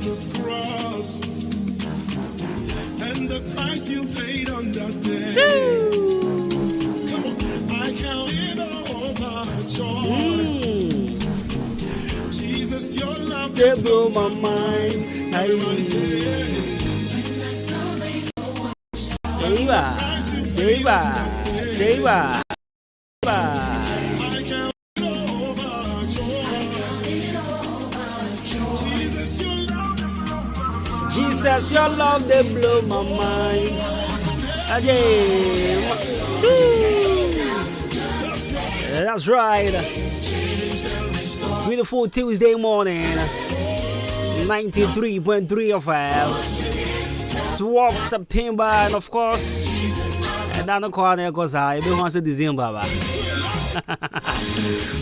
this cross and the price you paid on that day. Come on, I count it all my joy. Jesus, your love they blow my mind. Everybody say, Save. Jesus, your love, they blow my mind. Again. That's right. Beautiful Tuesday morning. 93.3 FM. 12 September, and of course, and down the corner goes I. Everyone said December.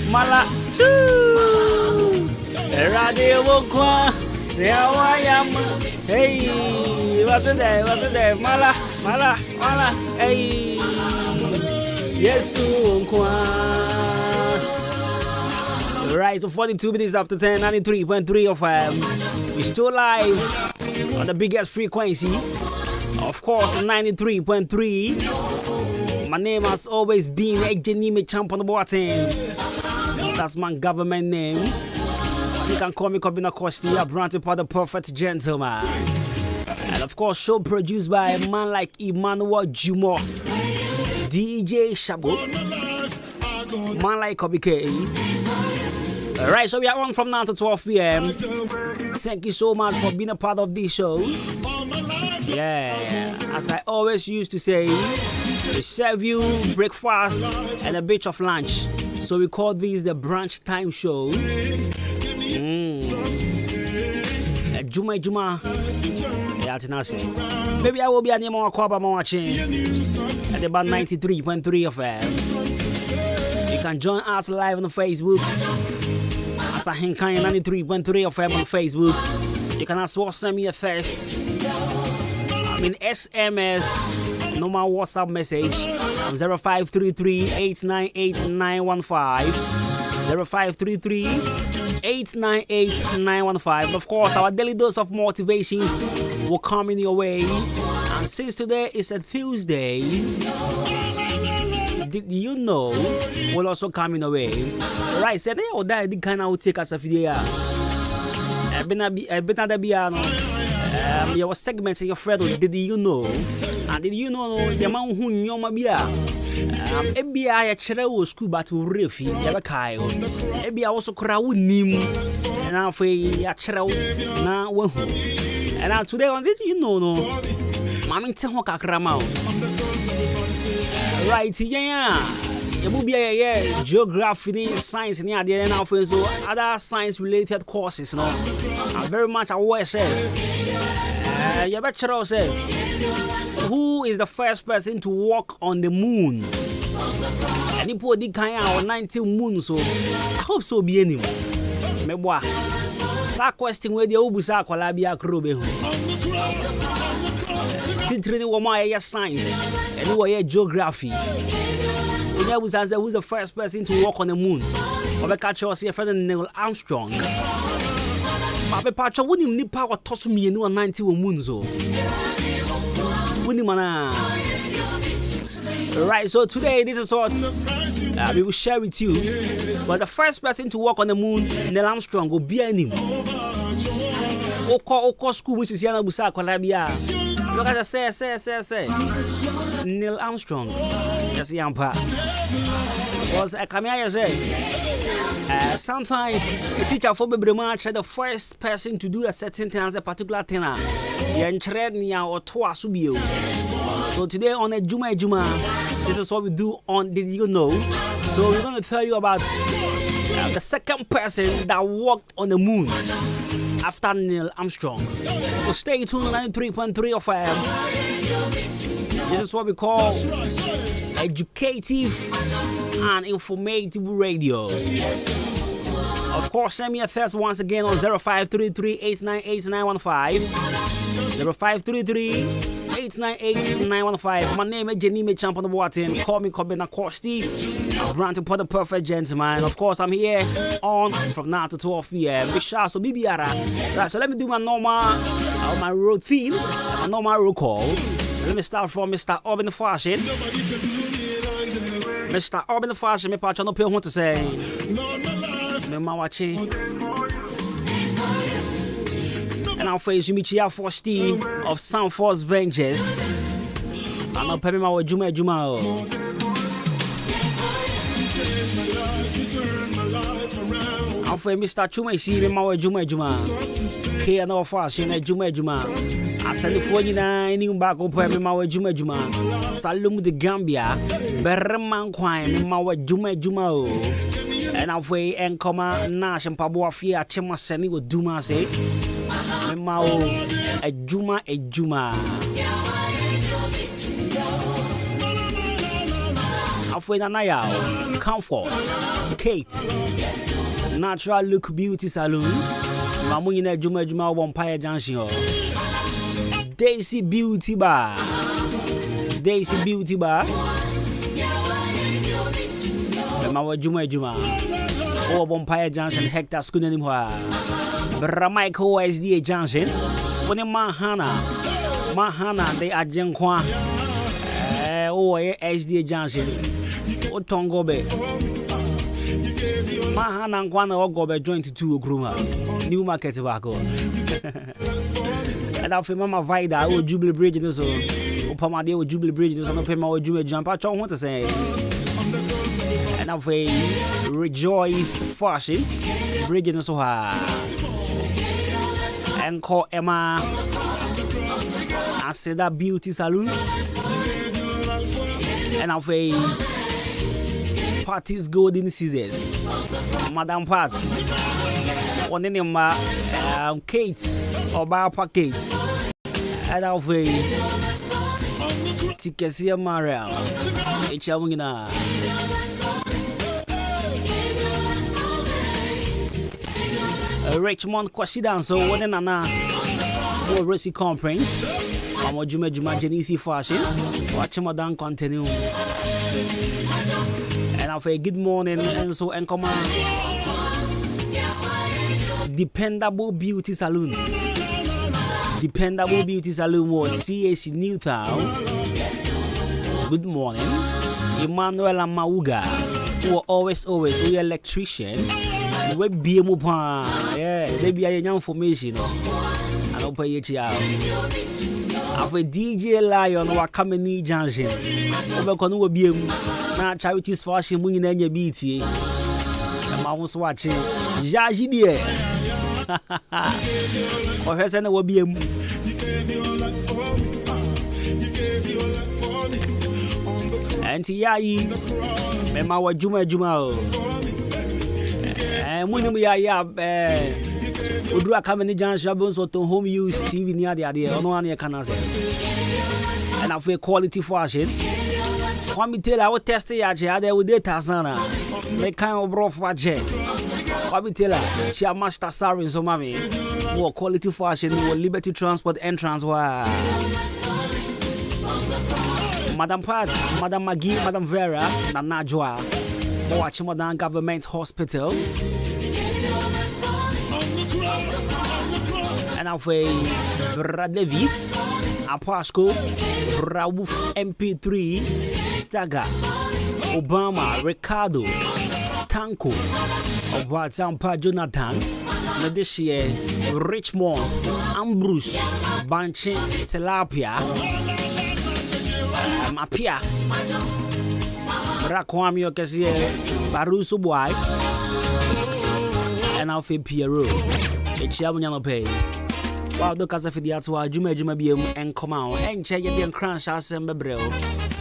Mala. Radio Wokwa. There I am. Hey, what's the day? Mala. Hey, yes, right, so 42 minutes after 10, 93.3 of we're still live on the biggest frequency, of course, 93.3. My name has always been Ejenime Champion Boateng. That's my government name. You can call me Kobina Koshnia, Branty for the Prophet Gentleman. And of course, show produced by a man like Emmanuel Jumo, DJ Shabo, man like Kobe K. Alright, so we are on from now to 12 p.m. Thank you so much for being a part of this show. Yeah, as I always used to say, we serve you breakfast and a bit of lunch. So we call this the brunch time show. Adwuma-Adwuma. Maybe I will be a name on Kwaba watching at about 93.3 FM. You can join us live on Facebook at Ahenkan 93.3 FM on Facebook. You can as well send me a text. SMS, normal WhatsApp message. 0533-898-915. 0533-898-915. Of course, our daily dose of motivations will come in your way. And since today is a Tuesday, did you know will also come in your way? Right, said they or that did kind of take us a video. Your segment your friend did you know? And did you know the man who knew my beer? FBI a chere school but refi never Kyle. FBI also crowd nim and now for a chere now one. And now today on did you know no? Mammy Tahoka Kramau. Right, yeah. It will be a geography, science, and yeah, now for so other science related courses. No, I'm very much aware. You better say, who is the first person to walk on the moon? And he put the kind of 19 moons, so I hope so. Be anyway. Meboa. Sa question where the Obusa Kolabia Krobe. Titrini Wama science and who are geography. Who's the first person to walk on the moon? Or the catcher was here, President Neil Armstrong. Papa Pacha wouldn't need power toss me and 90 moons. Right, so today this is what we will share with you. But the first person to walk on the moon, Neil Armstrong, will be him. Oko school, which is Yana Busa Kolabia. Look at the say. Neil Armstrong. Yes, young pa. Was a camera say. Sometimes a teacher for baby much the first person to do a certain thing as a particular thing. Or twice subio. So today on Adwuma-Adwuma, this is what we do on Did You Know? So we're going to tell you about the second person that walked on the moon after Neil Armstrong. So stay tuned on 93.3 of This is what we call educative and informative radio. Of course, send me a text once again on 0533-898-915, 898-915. My name is Jenny Champ on the Watin. Call me Kobina Kosti. Granted for the perfect gentleman. Of course, I'm here on from now to 12 p.m. Big shouts to BBR. Right, so let me do my normal, my routine, my normal roll call. Let me start from Mr. Urban Fashion. Mr. Urban Fashion, me patch on the pill want to say. Me ma watching. And I'll face you, Michia Fosti of Sound Force Vengers. I'm not paying my Adwuma-Adwuma. I'll face Mr. Chuma, see me, my Adwuma-Adwuma. Here, no fashion, Adwuma-Adwuma. I send the 49 back up me, my Adwuma-Adwuma. Salum the Gambia, Berman Quine, my Adwuma-Adwuma. And I'll face and comma Nash and Pabua Fia Chema Seni with Duma say. Mao Adwuma-Adwuma. Afwe Naya, Comfort, Kate, Natural Look Beauty Salon, Mamunyi Adwuma-Adwuma Vampire Junction, Daisy Beauty Bar, Mao Adwuma-Adwuma, oh Vampire Junction, Hector Skunenimwa. Michael SDA Johnson, when Mahana, they are Jenkwa, SDA Johnson, or Tongobe, Mahana and Kwana or Gobe joined to 2 Gruma, New Market Tobacco. And I'll Mama Vida, or Jubilee Bridges, or Pomade, or Jubilee Bridges, and I'll my Jubilee Jump. I don't want to say. And I'll Rejoice Fashion, Bridges so hard. And call Emma I said that beauty salon and I'll say Parties Golden Scissors Madam Pat on the name Kate or Bar Kate and I'll say Tikesia Mariam Echamina Richmond Kwasidan, so what an Anna more Rossi Conference. I'm a Adwuma-Adwuma Genesi Fashion. Watch him down continue. And I'll say good morning and so and come on. Dependable Beauty Salon. Dependable Beauty Salon was CAC Newtown. Good morning. Emmanuel and Mauga, who are always we electrician. We be a mupa, yeah, they be a young formation. I don't pay it out. I've a DJ Lion or Kameni Junction. Over Konu be now charities fashion winning any BT. And I was watching Jaji dear. Or her son will be a Auntie Yai, and my Adwuma-Adwuma. When we are Udra Kameni Junction, so to home use TV near the idea, no one can say. And I've a quality fashion. Kwame Taylor, I will test the idea there with data sana. Make kind of bro for jet. Kwame Taylor, she a master sorry, so mommy. More quality fashion, more Liberty Transport entrance. Madam Pat, Madam Maggie, Madam Vera, Nana Joa. Watch Modern Government Hospital. And I'll say Bradevi, Apasco, Rauf MP3, Staga, Obama, Ricardo, Tanko, Obatampa Jonathan, Medishie, Richmond, Ambrose, Banchi, Tilapia, Mapia, Rakwami Okasie, Barusu Boy, and I'll say Pierrot. It's Yabunyano Pay. Wow, the Casafidia to Adwuma-Adwuma and come out and check it and crash us and Bebrel.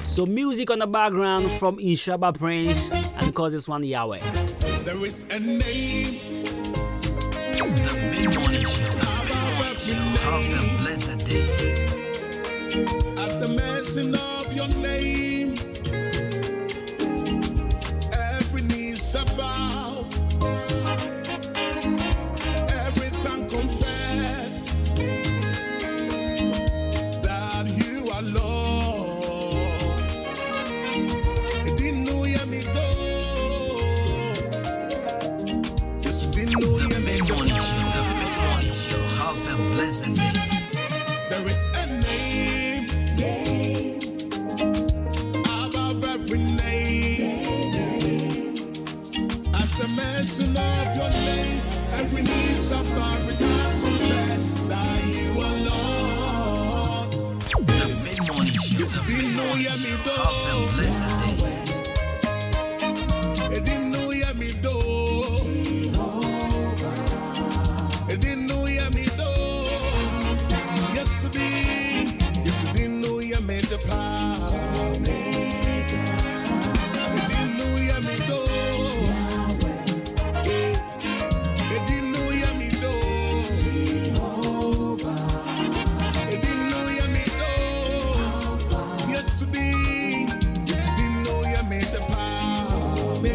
So, music on the background from Inshaba Prince and cause this one Yahweh. There is a name. The Mid-Morning Show. Have a blessed day. At the mention of your name, every knee shall bow, every tongue confess that you are and blessed day. There is a name above every name. At the mention of your name, every knee shall bow, every tongue confess that you are Lord. The mid-morning show. Yes, The we know mid-morning you, me show of the blessed day. It didn't know you, me do. It didn't know you, me do. Yesterday, yes, it didn't know you made the power. It didn't know you, me do. It didn't know you, me do. It didn't know you, me do. Yesterday, yes, it didn't know you made the power.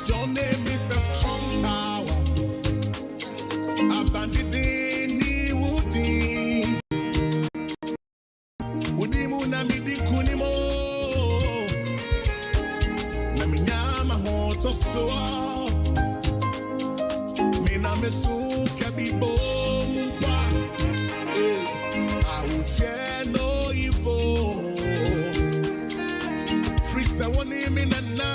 Your name is a strong tower, abandoned in Woody. Udimu na midi kunimo, na minyama hoto soa. Mina mesu kabibo mpa, I will fear no evil. Frisa wani minana.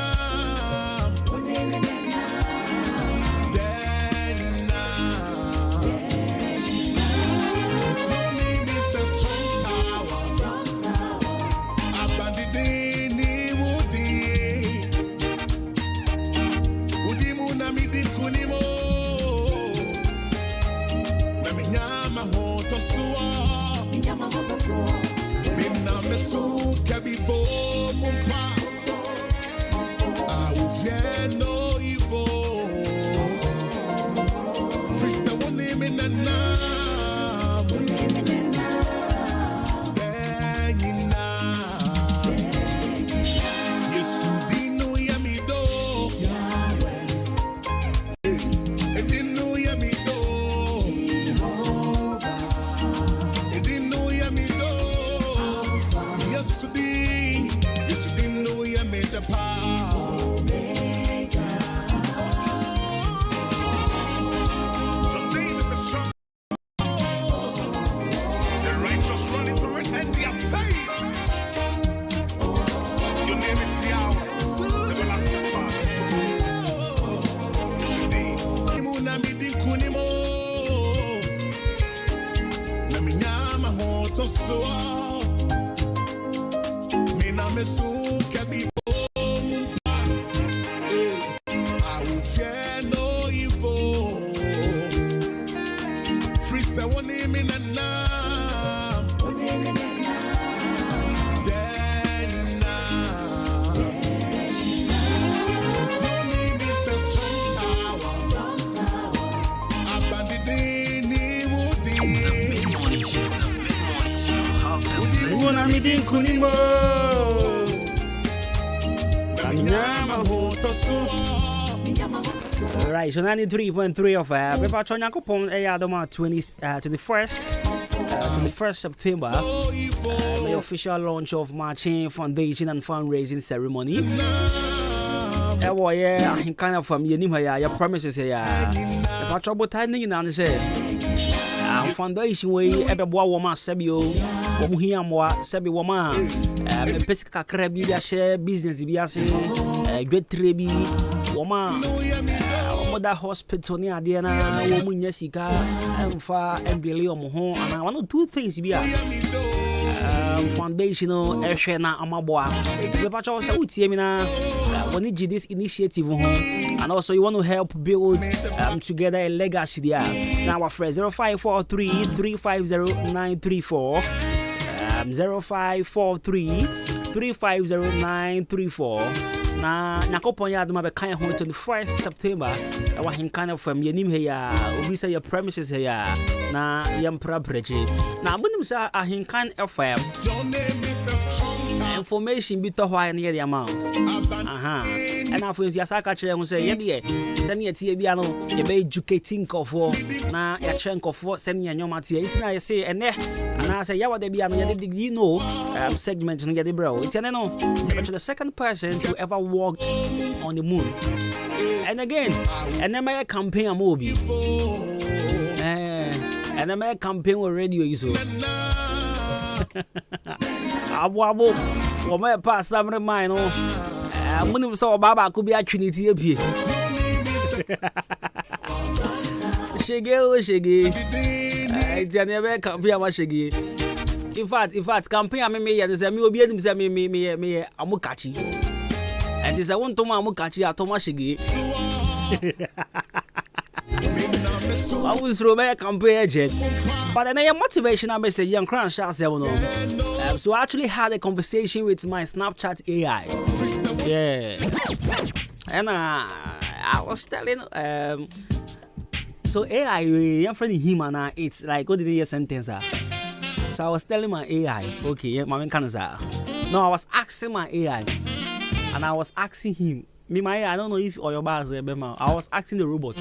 Right, so 93.3 of Pepper Chonyakopon Adwuma 21st September, the official launch of Marching Foundation and Fundraising Ceremony. I kind of from your promises here. The trouble tightening in answer. Foundation way, Ebeboa Woma Sebio, Womuhiamwa, Sebi Woma, Pesca Crabi, share business, Biasi, Great Trebi, Woma, Mother Hospital near Diana, Woman Jessica, and Far and Billy Omoho, and one or two things here. Foundational Eshena Amaboa. The Pacho Sautimina, we need this initiative home, and also you want to help build together a legacy there. Now, our friend 0543 350 934 0543 350 934. Na Nakoponya Adwuma be kind home to the 1st September. I want him kind of from your name here, Ubisa your premises here. Na yam property. Na bunim sa Ahenkan FM. Information bit of why near the amount. and now for instance I catch them say yeah send you tie bia no you be educating for na ya chen for send you nyoma tie it na you say and I say yeah what they bia no you know segment no get the bro it's no but the second person to ever walked on the moon and again and then my campaign am obi and then my campaign with radio is so abo o me pass some mine no munim so baba ko bi atwiniti apie shege itiane be campaign ma shege in fact campaign am me ye say me obi anim say me amukachi and this I want to amukachi atoma shege I was Robert campaign agent but then a motivational message and crash so I actually had a conversation with my Snapchat AI. Yeah. And I was telling so AI I'm friending him and it's like what did he sentence so I was telling my AI okay my man no I was asking my AI and I was asking him me my I don't know if or your bars I was asking the robot.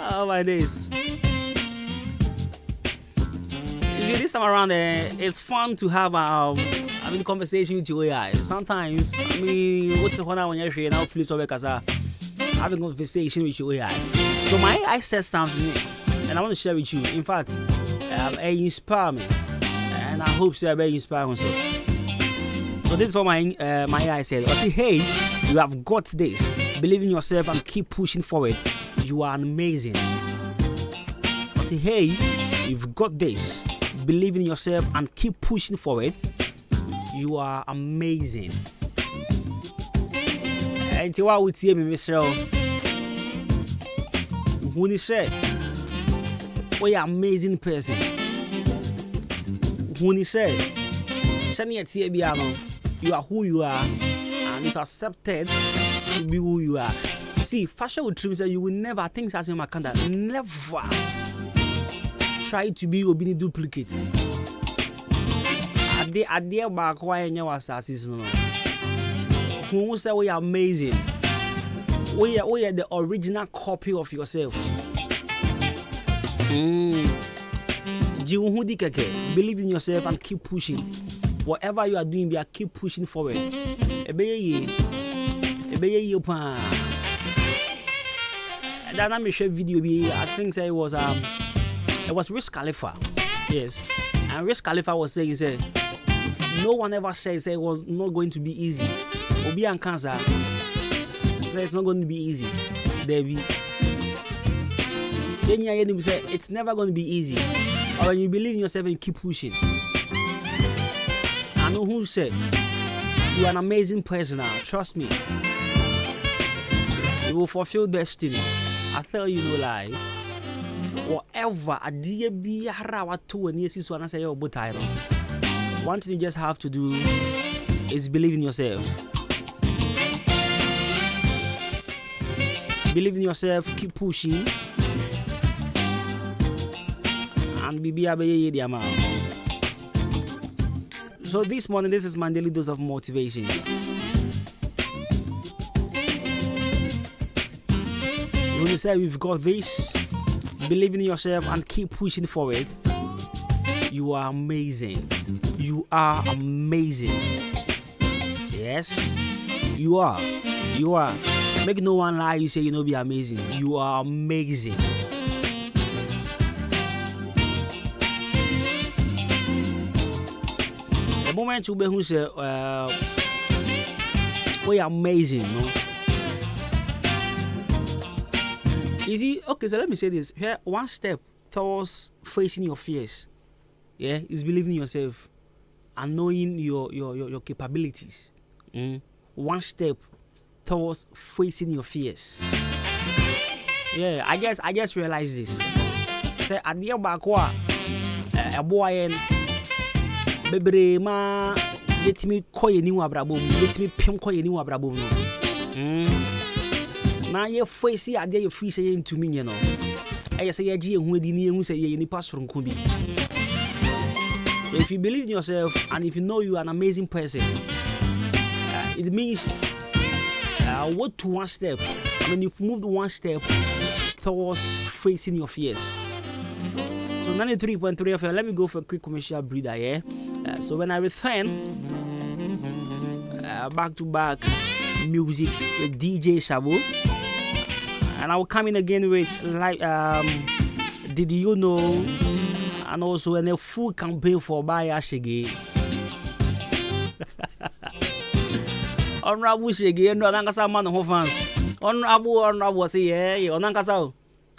Oh my days. This time around it's fun to have having conversation with your AI. Sometimes what's the one when you're here now feel so because having conversation with your AI. So my AI said something and I want to share with you. In fact, it inspired me and I hope so I inspire also. So this is what my AI said. I say, hey, you have got this. Believe in yourself and keep pushing forward. You are amazing. I say, hey, you've got this. Believe in yourself and keep pushing forward. You are amazing. And what would you me, Mr. When he said, "Oh, you're an amazing person." When he said, "Send your TBR, you are who you are, and if accepted to be who you are." See, fashion with dreams that you will never think as in my conduct. Never try to be your duplicates. I dare back why I know assassins. Who say we are amazing? We are the original copy of yourself. Believe in yourself and keep pushing. Whatever you are doing, keep pushing forward. That I share video. I think it was Wiz Khalifa. Yes, and Wiz Khalifa was saying, no one ever says it was not going to be easy. Obi and cancer. It's not going to be easy. Debbie. Then you hear them say it's never going to be easy. Or when you believe in yourself and keep pushing. I know who said you are an amazing person now. Trust me. You will fulfill destiny. I tell you no lie. Whatever a dear be a to and yes, one I say your boot iron. One thing you just have to do is believe in yourself. Believe in yourself, keep pushing, and be the amount. So this morning, this is my daily dose of motivation. When you say we've got this, believe in yourself and keep pushing forward. You are amazing. You are amazing. Yes, you are. You are. Make no one lie. You say you know be amazing. You are amazing. The moment you be who say we are amazing, no. You see, okay, so let me say this. Here, one step towards facing your fears, yeah, is believing in yourself and knowing your capabilities. One step towards facing your fears. Yeah, I just realized this. Say, at the back, a boy and baby ma get me koy ni wabrabom, get me pim koy ni wabrabom. Now you face it, you free saying to me, you know. I say, I who didn't who say you pass from Kubi. If you believe in yourself and if you know you are an amazing person, it means what to one step. I mean, you've moved one step towards facing your fears. So 93.3 FM, let me go for a quick commercial breather here. So when I return, back to back music with DJ Shabo, and I will come in again with like did you know, and also a full campaign for Baya Shege. Honorable Shege, no Nankasa man of fans. Honorable say yeah, or Nankasa.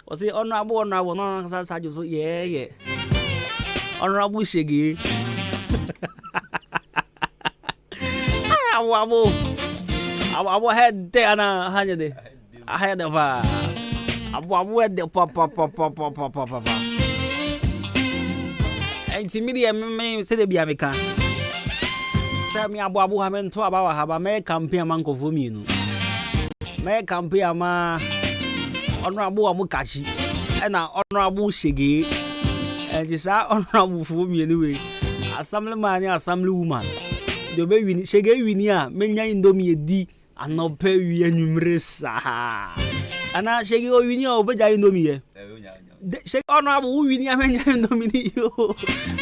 Or say honorable Nankasa Sajo, so yeah. Honorable Shege. I had there na hanyade. I had of abu had the papa. And to me, I say the Biamica. Say me abu hamen to about have a make campaign manko for me. Make campaign ma honorable Amukashi and honorable Shege. And this are honorable for me anyway. Assembly man, assembly woman. The baby Shege winia menya indomie di anope wie numerous ana Shege o winia obeja indomie Shege honorable winia menya indomie yo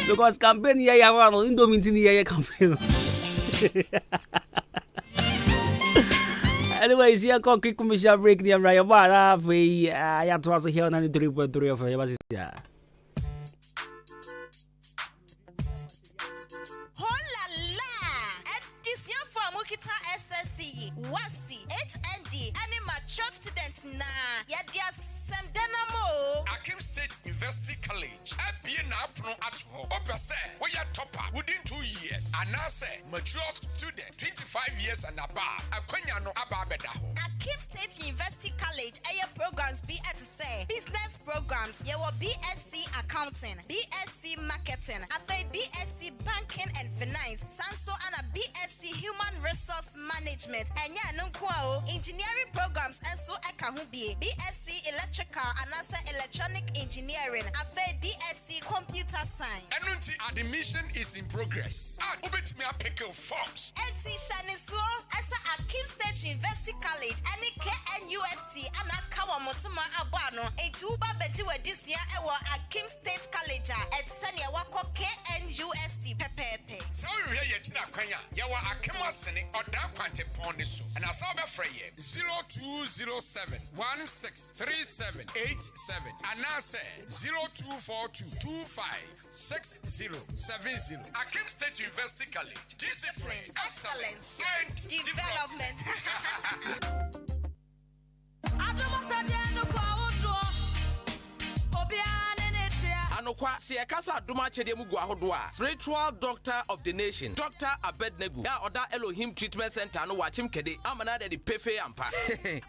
because campaign here ya wa no indomie tin here campaign. Anyway, see a quick commercial break the right about we I have to also hear 93.3 of your SSC, WASI, HND, and mature students na yadia sendenamo. Akim State University College. FBA na apno at home. Opese, we are topper within 2 years. And now say mature student 25 years and above. Akwenya no ababeda ho. Akim State University College aya programs be at say business programs. Yawo BSc Accounting, BSc Marketing, afa BSc Banking and Finance, Sanso and a BSc Human Resource Management, and engineering programs and so BSc Electrical and also Electronic Engineering, BSc Computer Science. And admission is in progress. Ubit me a pick of forms. NT Shaniso as a Akim State University College and KNUST and a Kawamotuma Abano a Tuba Bejiwa this year Akim State College at Sanya Wako KNUST Pepe. So we hear Yatina Kanya, Yawa Akima Sene or Dakwante Pondisu, and I saw my friend 0207 163787, and now say 0242 256070. Akim State University College. Discipline, excellence, and development. Anokwa siekasa aduma chede mugu ahodoa spiritual doctor of the nation Dr. Abednego ya oda Elohim treatment center no wachim kede amana de pefe ampa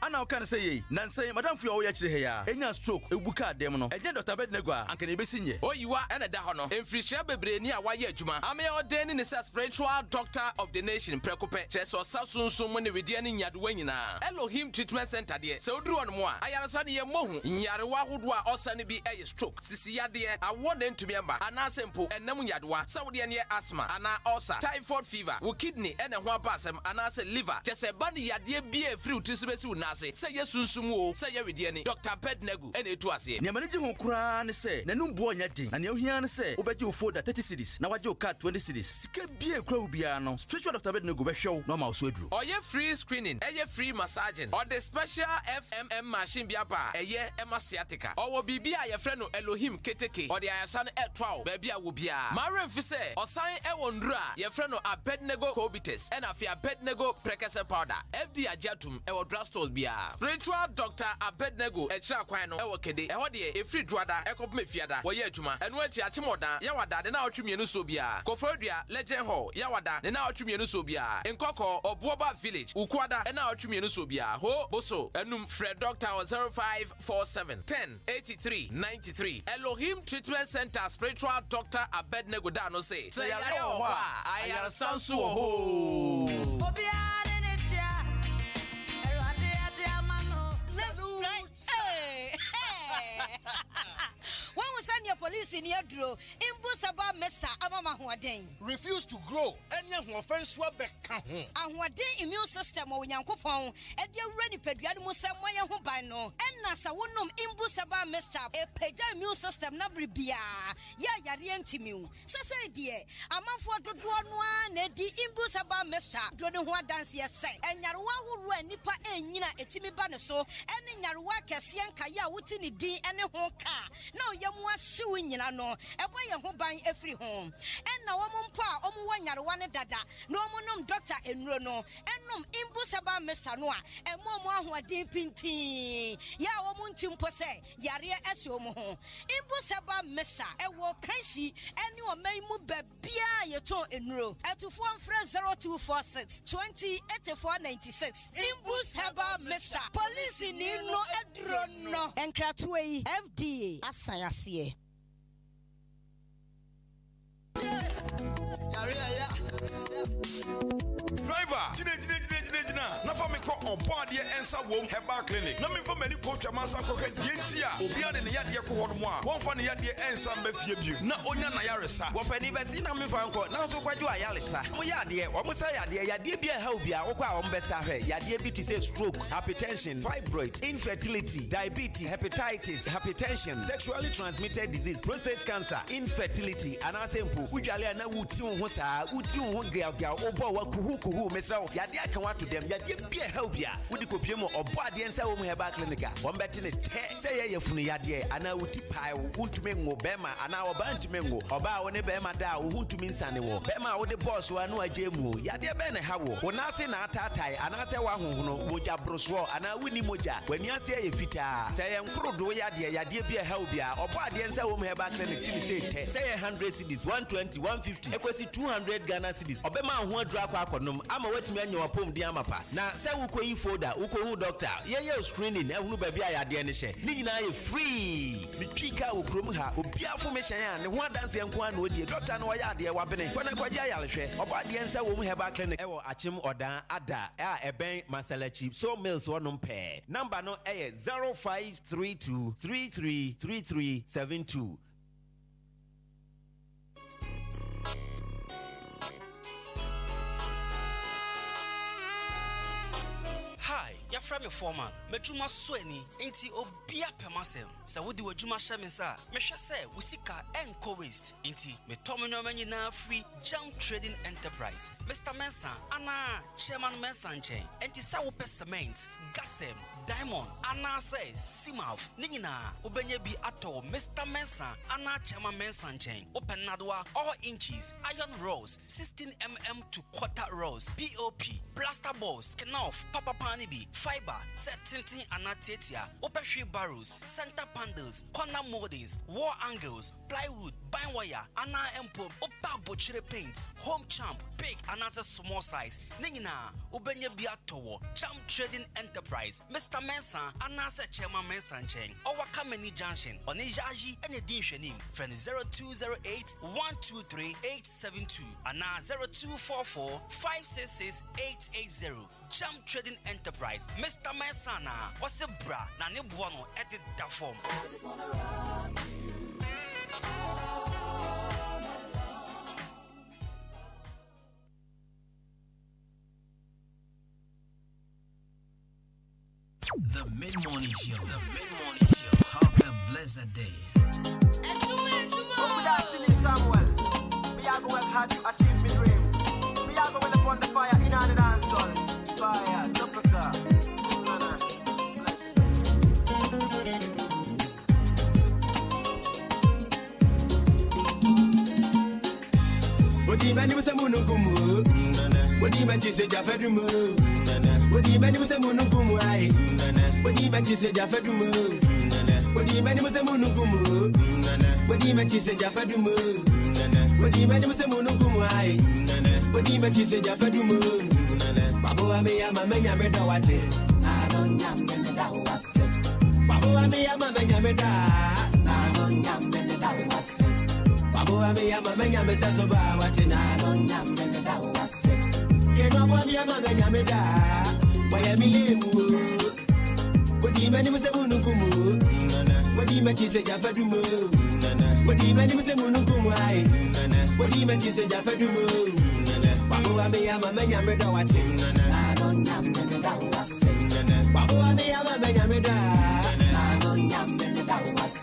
ana o kan say nan say madam fu o ya kire he ya enya stroke ebuka dem no eje Dr. Abednego a anka ne besinye oyiwa ene da ho no emfirihia bebre ni a waye adwuma ame odeni ne spiritual doctor of the nation prekope cheso sasunsun mo ne wedia ni nyado wanyina Elohim treatment center de se oduru on mo a ayarasa ne ye mohu nyarewa ahodoa osane bi eye stroke sisi yade I want them to be amba anasempo enam nyadwa sawde ne asthma ana ulcer typhoid fever wo kidney ene ho abasem ana se liver jese ba ne yade bia free utisu besi unase se yesunsum o se ye wedie ni Dr. Abednego ene etu ase ne mane ji ho kura ne se nanum bo nya din na ne ohia ne se obeje o folder 30 cedis na waje o card 20 cedis sika bia ekura wo bia no spiritual Dr. Abednego be hwew no ma so aduru oye free screening eye free massaging or the special FMM machine bia ba eye emasiatica owo bibia ye frɛ no Elohim keteke or the ayasan etwa baby a wo bia maren fi se osan e wondura ye frɛ no Abednego cobitus and afia Abednego prekese powder FD ajatum e wo drugstores bia spiritual Dr. Abednego e kira kwan no e wo kede e ho de e free druada e kopme fiada wo ye adwuma enu achi achimoda ya wada de na otwemienu so bia kofodua legend hall ya wada de na otwemienu so bia nkoko obuoba village ukwada e na otwemienu so bia ho boso enum Fred Dr. 0547 10 83 93 Elohim treatment center spiritual Dr. Abednego Dano say yare o ho ayar sansu o ho when we send your police in your draw, imbu Saba Mesa Amama Huaden. Refuse to grow. Any offense will be count. Ahuaden immune system or Yankopon, and your ready pedian Musamoya Hubano, and Nasa Wunum Imbu Saba Mesa, a peja immune system Nabribia. Ya Yarientimu. Sasa dear, a month for the one, Nedi Imbu Saba Mesa, Dodonwa dance yes, and Yarwa who ran Nipa and Yina Etimi Banaso, and Yarwa Cassian Kaya Wutini D and a home car. No, Yamwa suing Yanano, a boy who buying every home. And now Pa, Omuan Yarwana Dada, no monum doctor and Rono, and num Imbu Saba Mesanoa, and Momo who are deep pinty. Ya Omuntim Pose, Yaria Esomo. Imbu Saba Mesa, and walk Kanshi, and you are Maymu Babia Yato in row, and to form Fred 0246 20 8496. Imbu Saba Mesa, police in no Edrono, and Kratway FDA, Asayasi. Driver, na for me call on body answer won herbal clinic. Na me for many coach amasa koke dientia. Obia ne yade ko hono a. Won fa ne yade answer ba fie bi. Na onya na yaresa. Wo fa ni ba si na me fa nko. Na so kwadwo ayaresa. Mo yade, wo mo sa yade bi a ha obi a wo kwa wo mbesa hwe. Yade bi ti say stroke, hypertension, fibroid, infertility, diabetes, hepatitis, hypertension, sexually transmitted disease, prostate cancer, infertility, and asempo. Ujale na wuti ho saa, wuti ho gria obo wa kuhu mesra yade aka wa to dem yade bi a help ya wudi kopie mo obo ade nsa wo mu heba clinic a won beti ne te say ye yefunu yade ana wuti pai wo ntumi ngo bema ana wo ba ntumi ngo oba wo ne bema da wo ntumi nsane wo bema wo de boss wa no agemu yade be ne ha wo na ase na atatai ana se wa honhono moja broswo ana wuni moja wani ase ye fita say ye nkrodo yade bi a help ya obo ade nsa wo mu heba clinic timi say te say 100 cedis 120 150 ekwesi 200 Ghana cedis obema ho adura akwa akonom ama watimi anya wapom di amapa na se wukoyi folder wukohu doctor ye screening ehunu ba bia yade ne hye ni nyina ye free mitwika wo krom ha obiafo me hyen a ne ho adanse enko a na odie doctor no yade wabene kwana kwaje ayalehwe obade ensa wo mu heba clinic ewo achim odan ada a eben masalachi so mills wonom pe number no 0532333372. Hi, you're from your foreman. Mejuma Sweni, inti obia pemasem. Sa wudi wajuma shamisa. Mesha se, usika enko waste. Inti, me tomino meni na free jump trading enterprise. Mr. Mensa, ana, chairman Mensa nche. Enti sa wupe cement, gasem, diamond, ana se, simaf. Ningina, ubenye bi ato, Mr. Mensa, ana chairman Mensa nche. Open nadwa, all inches, iron rolls, 16mm to quarter rolls, POP, plaster balls, kenoff, papa panibi, fiber, set tinting anatetia, opeshri barrels, center panels, corner moldings, wall angles, plywood, bind wire, ana empo, opa butchery paints, home champ, big and as a small size. Ningina, ubenye biatowo, champ trading enterprise, Mr. Mensa, anasa chairman Mensa Cheng, Owaka Meni Junction, Onijaji, and a Dinshanim, friend 0208 123 872, and 0244 566 880. Jump Trading Enterprise, Mr. Mensana, what's a bra, Nani Buono, edit that form. The mid-morning show. Have a blessed day. Samuel, we are going to have to achieve my dream. We are going to put the fire in on the dance hall. Fire, Topeka. Odi mani musa munukumu, odi machi se jafedumu, odi mani musa munukumu ai, odi machi se jafedumu, odi mani musa munukumu, odi machi se jafedumu, odi mani musa munukumu ai, odi machi se jafedumu. Babu ame ya mama nyame dawate, ado nyame dawase. Babu ame ya mama nyame da, ado nyame dawase. Babu ame ya mama nyame sasoba watina no nyame da wase. Ye no babu ya mama nyame da. Waya milemu. Odi mani musemunukumu. Odi machi se jafadumu. What do you mean, Mr. Munukumai? What do you mean, Jesse Jaffedumu? Babu, I may have a man, I'm watching. I don't yam the Dawas. Babu, I may have a man, I'm I don't yam the Dawas.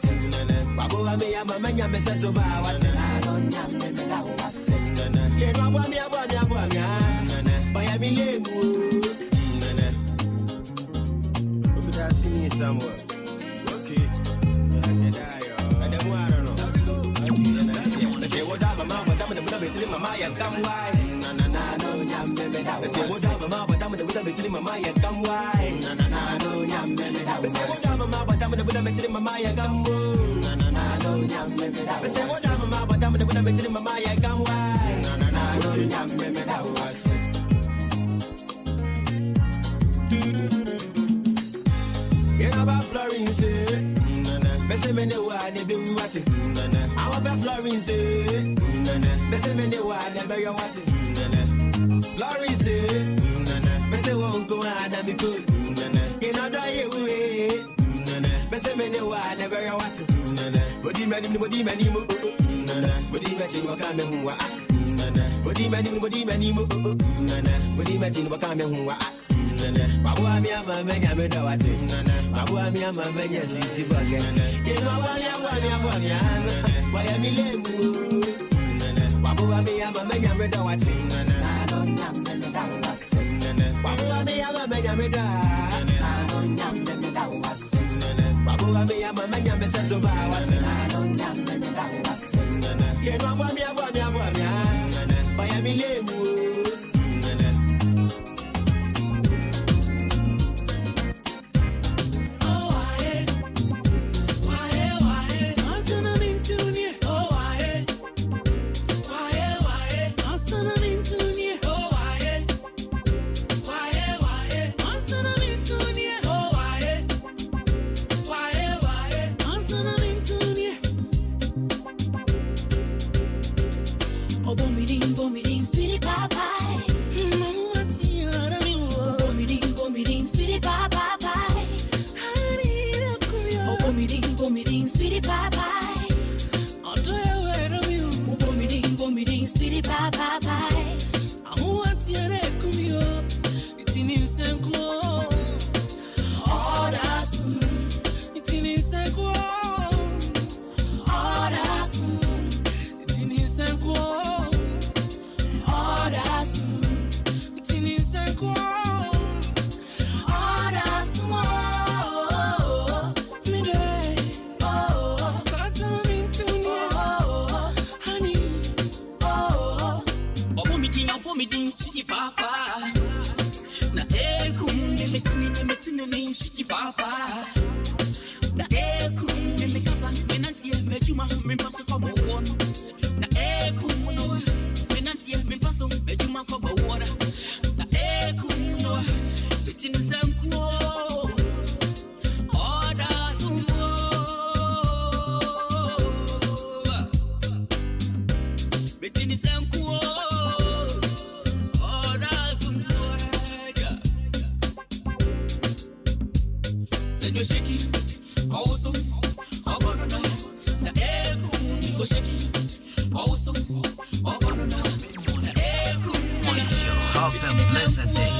Babu, I may have a man, I'm so bad. I don't yam the Dawas. Yeah, I want me, but I mean, I see somewhere. Okay. I don't know. Say what I'm about, but I'm going to be my Maya come wide. No, yam, say what I'm about, but I'm going to be my Maya come wide. No, yam, say what I'm about, but I'm going to be my Maya come wide. No, yam, say what I'm about, but I'm going to be my Maya come wide. No, yam, about Florence, Bessemene one, they be what it. Our Florence, Bessemene one, they bury what it. Florence, Besse won't go out and be good. In other way, Bessemene one, they bury what it. Body man, body man, body matching what I'm who are. Body man, body matching what I'm who are. Babu amia mama nyame dawati Babu amia mama nya sweet burger Ye babu amia waya milemu Babu amia mama nyame dawati I don't yam the dawasi Babu amia mama nyame da I don't yam the dawasi Babu amia mama nyame seso bawati I don't yam the dawasi Ye babu amia waya milemu Have a blessed day.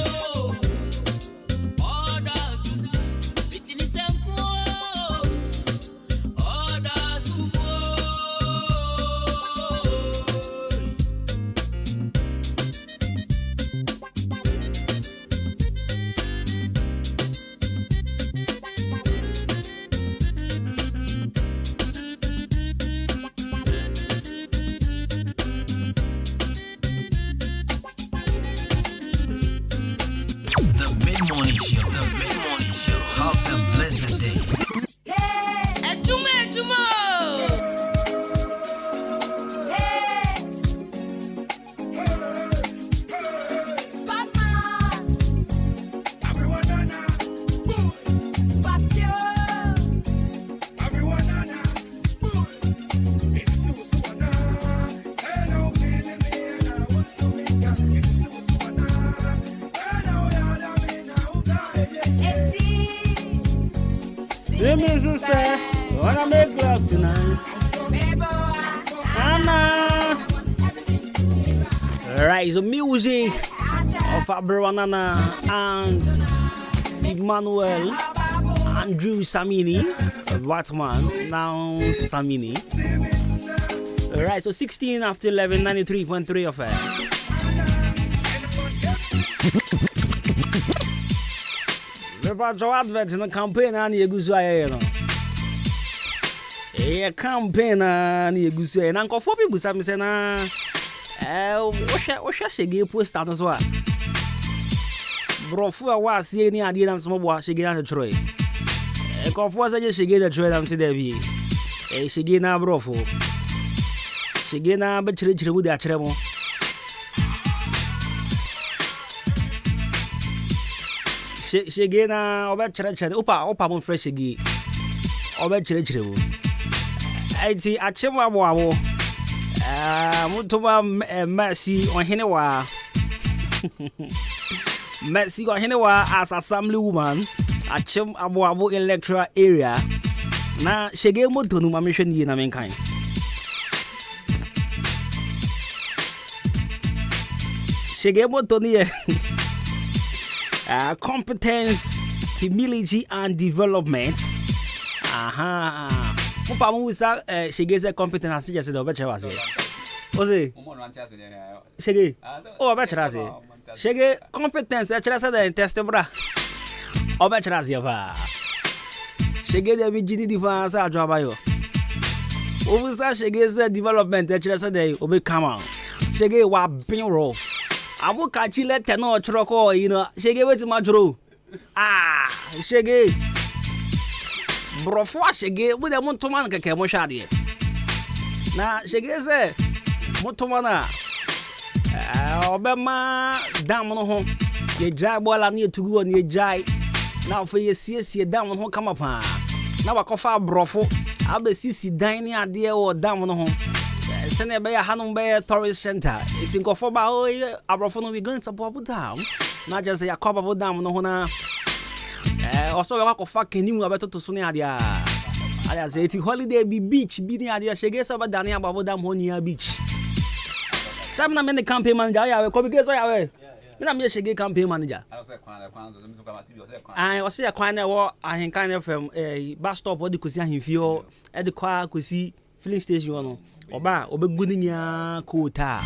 Wanna make love tonight. Anna. Right, so music of Abranana and Emmanuel Andrew Samini, Batman, now Samini. Right, so 16 after 11, 93.3 of it. About your adverts in the campaign and you go to a campaign and you go to an uncle for people. Some say, what shall she give post status? What? Bro, for a while, see any idea of some more she get on the tray. A conforce, I just she get a tray. I'm saying, Debbie. She get now, bro. She get now, but she would that trouble. She get now, over church, opa, mon fresh again. Over church. I see a chema wabo. Mutuma Mercy on Henewa. Mercy on Henewa as assembly woman at Chem Abuabu electoral area. Now she gave Mutunu mission in a mankind. She gave Mutoni competence, humility, and development. Papa Musa, she gets a competence. She just said, "Obecha was it." Was it? She oh, Obecha was it. She get competence. I just said, "Test bra." Obecha was it. She get the BGD defense. I drop by you. Obusa she gets a development. I just said, "Obe come on." She get what being rough. I will catch you let no troco, you know. She gave it to my drew. She gave. Bro, she gave with a Montoman Kakemoshadi. Now, she gave a Montomana. Obama, damn on home. Ye jab while I need to go on your jai. Now, for your CS, ye damn on home come upon. Now, I cough brofo. I'll be CC dining idea or damn on home. Send a bear Hanum Bear Tourist Center. It's in Kofoba. Oh, Abrafon, we're going to support down. Not just a couple of down, no honor. Also, a walk of fucking new about to Sunadia. I say it's holiday be beach, be the idea. She gets over Dania Babodam Honia Beach. Some men the campaign manager. I will come because I will. I'm just a campaign manager. I was a kind of war. I can kind of a bus stop what you could see him feel at the car could see filling station. Oba obeguninya kota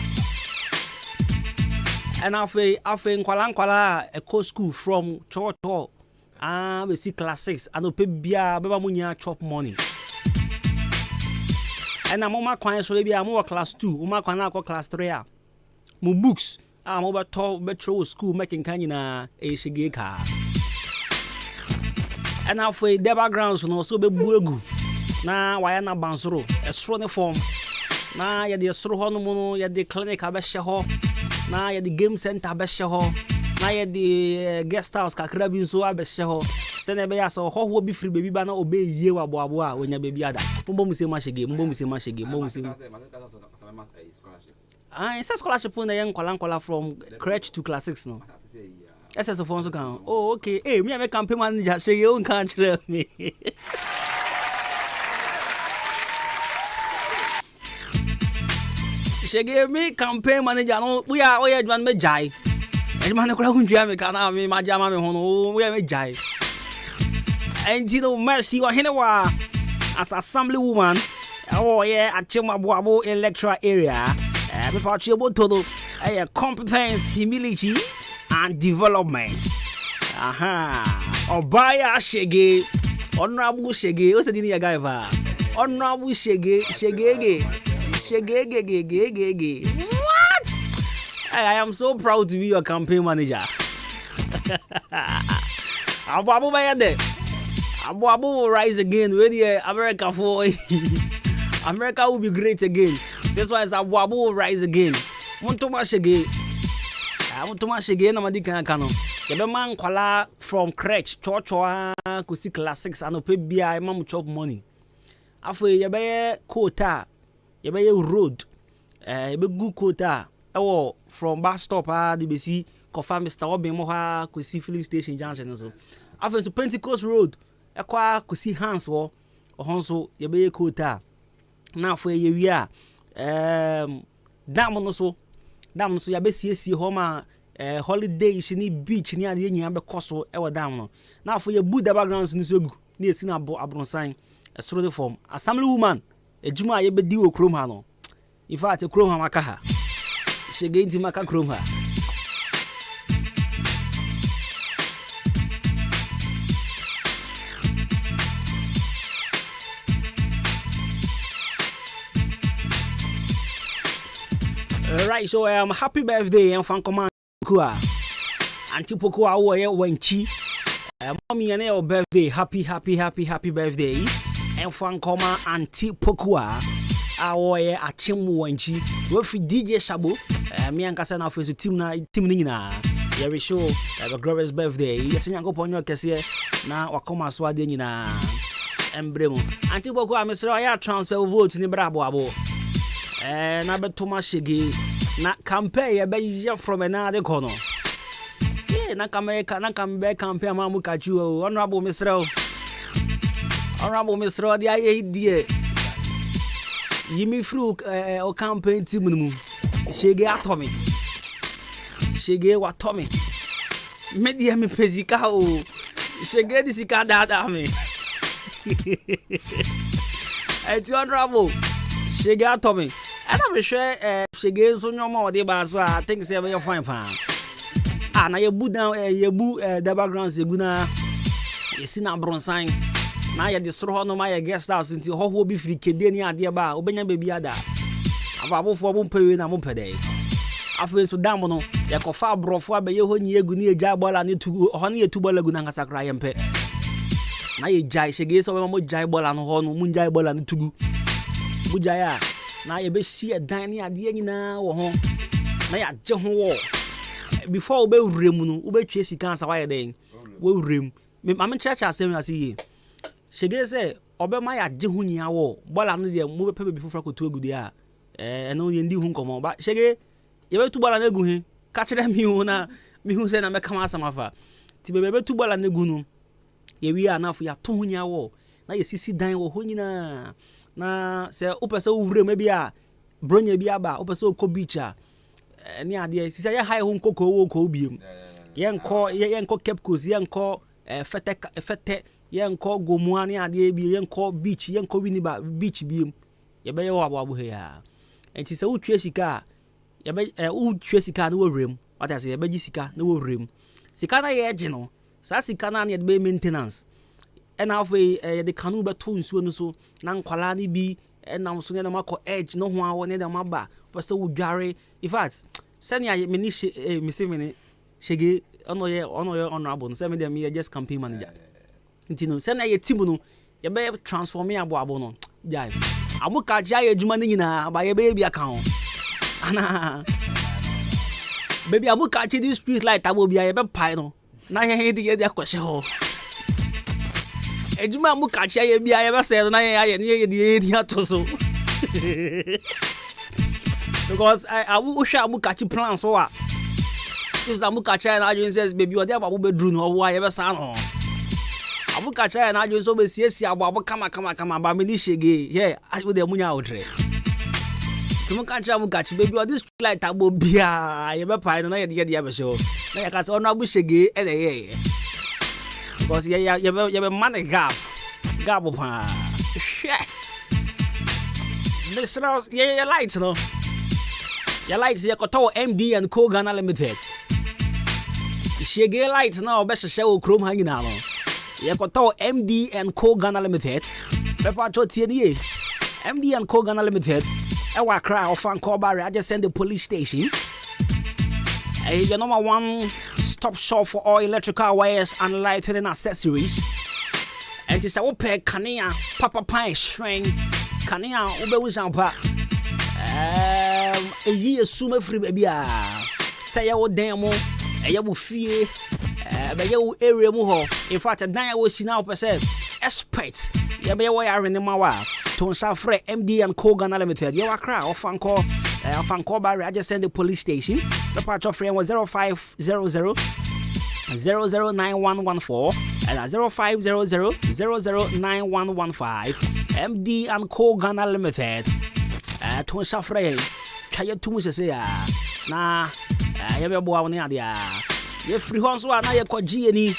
and afe nkwala a co school from church we see class 6 and ope bia beba munya chop money and amoma kwan so bia mo class 2 uma kwan na class 3 mo books mo beto betro school making kanyina e shige ka and afe the backgrounds no so be buegu na waya na bansoro a strong form. Na ya de soro ho no mu ya de clinic abehye ho na ya de game center abehye ho na ya de guest house kakra bi nso abehye ho se na be ya so ho bi free baby ba na obe yie wa boabo a onya baby ada mbom mu se ma shege it's a scholarship na yen kwala from crèche to class 6 no SS of so kan oh okay me am campaign manager shege o kan kire me. She gave me campaign manager. No, we are one me jai. And man, me kana me my jama me hono. We are me jai. And you know, Mercy wa Henewa as assembly woman. Oh yeah, at Adwuma-Adwuma electoral area. Before she able to competence, humility, and development. Obaya Shege, Honorable Shege. What's the name of guy? Honorable Shege. What? I am so proud to be your campaign manager. Adwuma will rise again. Ready, America for America will be great again. This one is Adwuma will rise again. Montoma Shege. Na madika kano. The man kwala from crèche, church could see class 6 and pay bia mom chop money. After you buy quota. You buy a road, you buy good quota. From bus stop, the BC, confirm Mr. Obin Moha, could see filling station junction. So, after to Pentecost Road, could see hands or Honso, you buy a quota. na for ye wi a dam no so ya besiesie ho ma holidays ni beach ni ade nyia be koso e wo dam no na for ye bu the backgrounds ni so gu na esi na abronsan soro de form assembly woman ejuma ye be di wo krom ha no in fact krom ha maka ha shege nti maka krom ha. Right, so happy birthday and fan command Kua. Auntie Pokua Wenchi. Mommy and your birthday, happy birthday. And fan command Auntie Pokua. Our Achimu Wenchi. Wofi DJ Shabu. Me and Kasana for the team Nina. Yeah, we show have a glorious birthday. Yes, I go upon your case now. Wakoma Swadina. Embremo. Auntie Pokua, Mr. I transfer vote in the Brabo. Na betoma shege na campaign ya be from another corner. Yeah, na kambe campaign amamu kachu honorable Mr. The idea. Yimi fru o campaign team mu. Shege atomi. Shege watomi. Media me pezika o. Shege disika dada me. It's honorable. Shege atomi. And I'm sure she gave so no more de so I think say we fine pan. Na ye bu down ye bu the background se guna ye si na bronsan na ye de soro no ma ye guest house nti ho bi firi kede ni ade ba obenya bebi ada ababofo bo mpawe na mo pede afa so dam no ye ko fa brofo abaye ho nyi egu ni eja bola ni tugu ho ni etu bola gu na nkasakra ye mpe na ye jai shege so mo jai bola no ho no mu jai bola ni tugu bu jai a na ye be see a dan ni ade nyina wo ho na ya je ho wo before ube uremu no ube twe sika ansa wa ye den wo urem me church asem na see shege se obe ma ya je ho nyia wo bola no de mo be pe be fufra kotu agude a eno ye ndi hu nkomo ba shege ye be tu bola na egu he ka kire mi hu na mi hu se na me kama asama fa ti be tu bola na egu no ye wi anafo ya to ho nyia wo na ye sisi dan wo ho nyina na se upese urem bia bronya bia ba upese ko beach a ni ade sisi ya high hun koko wo ko biem yenko kepkos yenko fete yenko gomua ni ade bi yenko beach yenko winiba beach biem ye be ye wabo he ya enti se utwe sika ye be utwe sika na wo rem what I say ye be gi sika na wo rem sika na ye gye no sa sika na ye be maintenance and halfway the canoe be to nsuo no so na nkwala ni bi na so ne na makọ edge no ho awo ne da maba pese wo dware in fact senia me ni me se me ne shege ono ye honorable se me dem ye just campaign manager ntino senia ye team no ye be transform ya abo no jai amuka ja ye adwuma ni nyina ba ye be bia kan ho ana baby amuka chi this street light abo bia ye be pai no na ye de ye de akwhye ho ejuma mu kacha ye bia ye be say na ye ni ye atoso because I will share mu kachi plan so a if amu kacha na ajun says baby ode abo bedru no wo ye be sa no amu kacha na ajun so be siesie abo kama ba me ni shege ye wo de munya odre tumu kacha mu kachi baby ode light abo bia ye be pai no na ye be show na ye ka say ono abu shege e de ye because you be money gap pa this house yeah lights no your lights you got MD and Co Ghana Limited shege lights now be show chrome hanging now you got MD and Co Ghana Limited pepper to tie MD and Co Ghana Limited e wa cry of fan call barrier just send the police station your number one stop shop for all electrical wires and light fitting accessories. And it's a pair Kania, Papa Pie Shrine, Kania, Ube Wizampa. A year sooner free baby. Say your demo, a yabu fee, a yabu area muho. In fact, a nine was seen now percent. Experts, Yabe wire in the Mawa, Ton Safre, MD and Co Ghana Limited. You are crowd, fan call barrier. I just send the police station. The part of frame was 0500 009114 and 0500 009115 MD and Co Ghana Limited. To Safray, Kayatum say, na, you be one idea. Ye free horse one, I call G&E,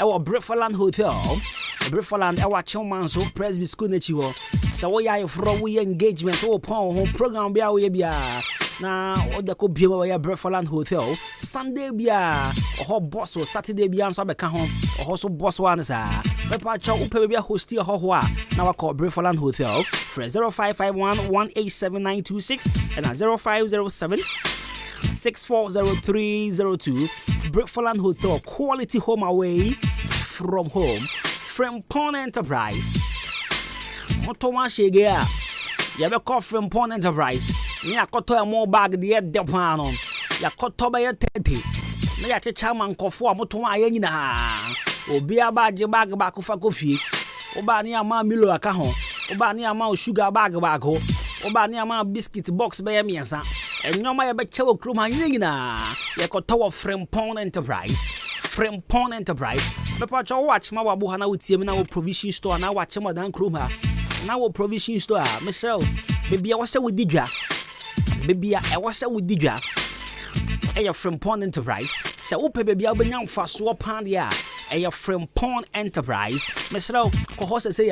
our Brefaland Hotel, Brefaland, our Chilman, so Presby School Nature. So, we are from we engagement upon home program be away be. Na oda ko bia wa ya Brefaland Hotel Sunday bia ho boss o Saturday bia nso abeka ho ho so boss one sa pepa cha upe bia hosti ho a na wa call Brefaland Hotel for 0551187926 and 0507 640302 Brefaland Hotel, quality home away from home from Pond Enterprise. Motoma shege a ya be call from Pond Enterprise. Ni akoto e mo bag de depan no ya koto be 30 na ya checha mankofo amoto aye nyina obi abaje bag ba ko fa kofi oba ni ama milo aka ho oba ni ama sugar bag ba ko oba ni ama biscuit box be miensa enyoma ya be chewo krum ha nyina ya koto wo Frimpong Enterprise me pa cho watch ma wabu ha na wotie me na wo provision store na watch ma dan krum ha na wo provision store me sell bibia wo se wo didwa Bibia, I was a with Didra. A Frimpong Enterprise. So, Upe Bibia Benyam for swap hand ya. A Frimpong Enterprise. Mr. Cohosa say,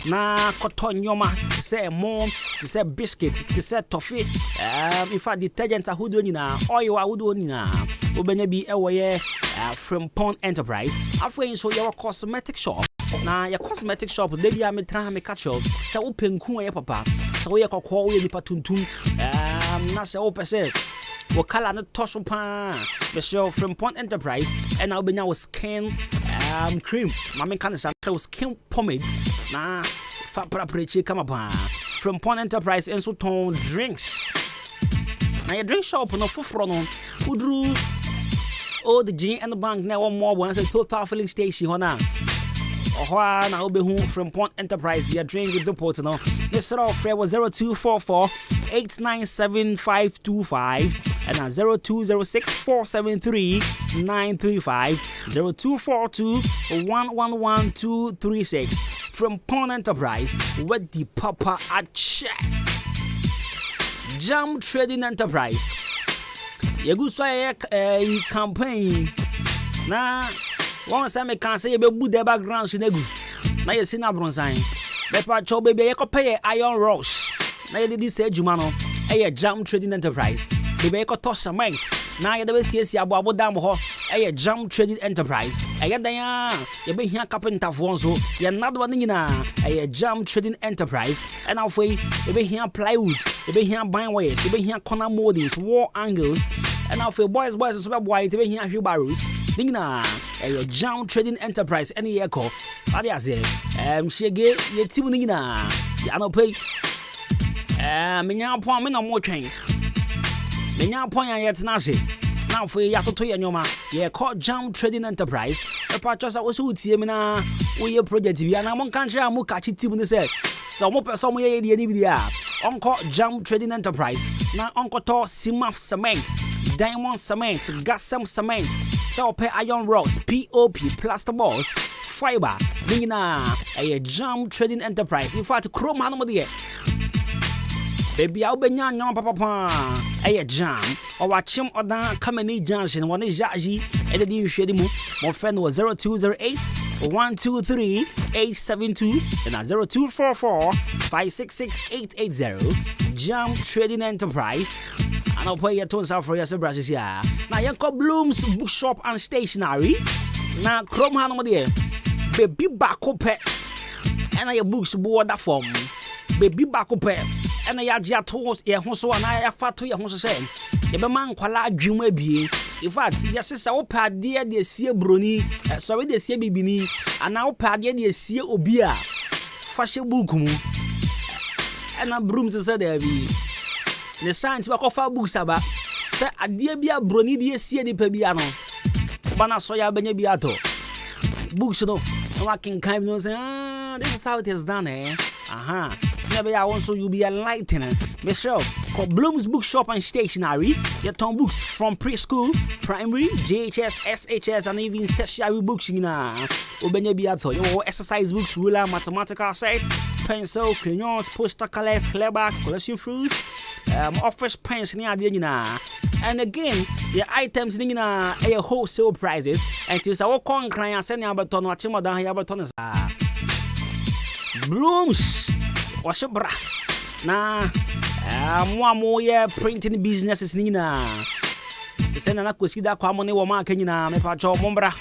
na cotton yoma, to say mom, to say biscuit, to say toffee. If I detergent a hoodonina, or you are hoodonina, Ubenebi away Frimpong Enterprise. After so your cosmetic shop. Na your cosmetic shop, baby, I may try me catch up. So, open cool, papa. So, we are called the patuntum. Na se ope se wo kala no toso pa be show from Frimpong Enterprise and now be now skin cream mama kan say skin pomade na fa prechi kama pa Frimpong Enterprise and so ton drinks na your drink shop no foforo no udru all the gin and the bank na one more one say total filling station hona Oha na obehu Frimpong Enterprise ya drink with the port no this sort of fare was 0244 897-525 and 0206-473-935 0242-111236 Frimpong Enterprise with the Papa at check. Jam Trading Enterprise. Yegu so campaign na one say me can say be bu the background sinegu na ye sina bronsan be pa cho baby ye ko pay iron rods na ye dey say adwuma no Jam Trading Enterprise be be ko to cement na ye dey siesie abo dam ho Jam Trading Enterprise dan ye be hia carpenter fo so ye nado ne nyina Jam Trading Enterprise and now for ye be hia plywood ye be hia band wires ye be hia corner moldings wall angles and now for boys so be boy ye be hia wheelbarrows Nina, Jam Trading Enterprise, any echo. Adiase, Shege, ye Timunina, Yano Pay, Minya Pom, no more train. Minya Point yet Nasi. Now for Yato Yama, ye called Jam Trading Enterprise. A purchase I was with Yemina, we your project, Yana Moncancha, Mukachi Timun said. Some more person, ye, the Nibia. Uncle Jam Trading Enterprise, now Uncle Tor Simaf Cement, Diamond Cement, Gassam Cement. So pay iron rods, POP, plaster balls, fiber, Nina, Jam Trading Enterprise. In fact, Chrome Hanamadi. Baby, I'll be young, papa. Jam, or watch him or down Kameni Junction, one is Jaji, and the new Shedimu. My friend was 0208 123 872 and 0244 566 880. Jam Trading Enterprise. And I'll pay your tones out for your brushes here. Now, you got Bloom's Bookshop and Stationery. Now, Chrome Hanamadi, baby back up, and your books board that form. Baby back up, and I had toes, a hoso, and I have fat to your hoso saying, if a man quala dream may be. In fact, yes, it's our pad dear, the sea bruni, sorry, the sea bibini, and now pad dear, the sea obia. Fashion bookum, and a brooms said there be. The science work of our books about. Say, a dear be a brony, dear sea di pebiano. Bana soya benebiato. Books, no, I can kind of say, this is how it is done, eh? Aha. Never also you be enlightened. Michelle, for Bloom's Bookshop and Stationery, your ton books from preschool, primary, JHS, SHS, and even tertiary books in Ubenebiato. Your exercise books, ruler, mathematical sets, pencil, crayons, poster colors, clear backs, collection fruits, office pens, and again, the items in a wholesale prices, and it's our con client sending about ton watching more than Haberton. Blooms, wash a bra. Nah, more printing businesses, Nina. The send an acquisition common woman, Kenina, me patch Mombra.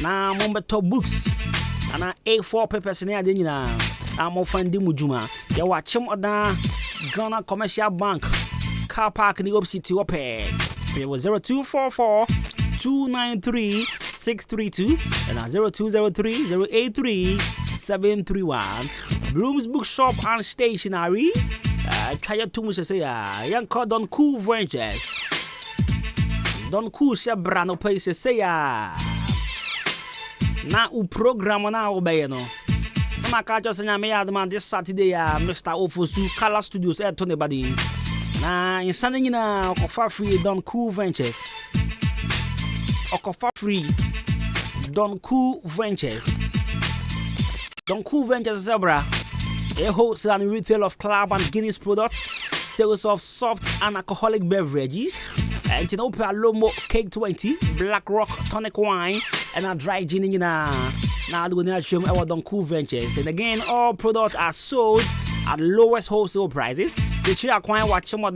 Now, Mombato books and A4 papers in Adina. I'm offending Mujuma. You watch him on Ghana Commercial Bank car park in the Up City Open. It was 0244 293 632 and 0203 083 731. Bloom's Bookshop and Stationery. Try to much say, young called Don Cool Ventures. Don Cool Shabrano Pace say, na u program na obeyeno. Sama ka just nya me adman this Saturday Mr. Ofosu Color Studios at Tony Badin. Na insane nyina okofa free Don Cool Ventures. Okofa free Don Cool Ventures. Don Cool Ventures Zebra. A wholesale and retail of club and Guinness products, sales of soft and alcoholic beverages, and Tinopia Lomo Cake 20, Black Rock Tonic Wine, and a dry gin in now doing our Don Cool Ventures. And again, all products are sold at lowest wholesale prices. The Chia Quine watch more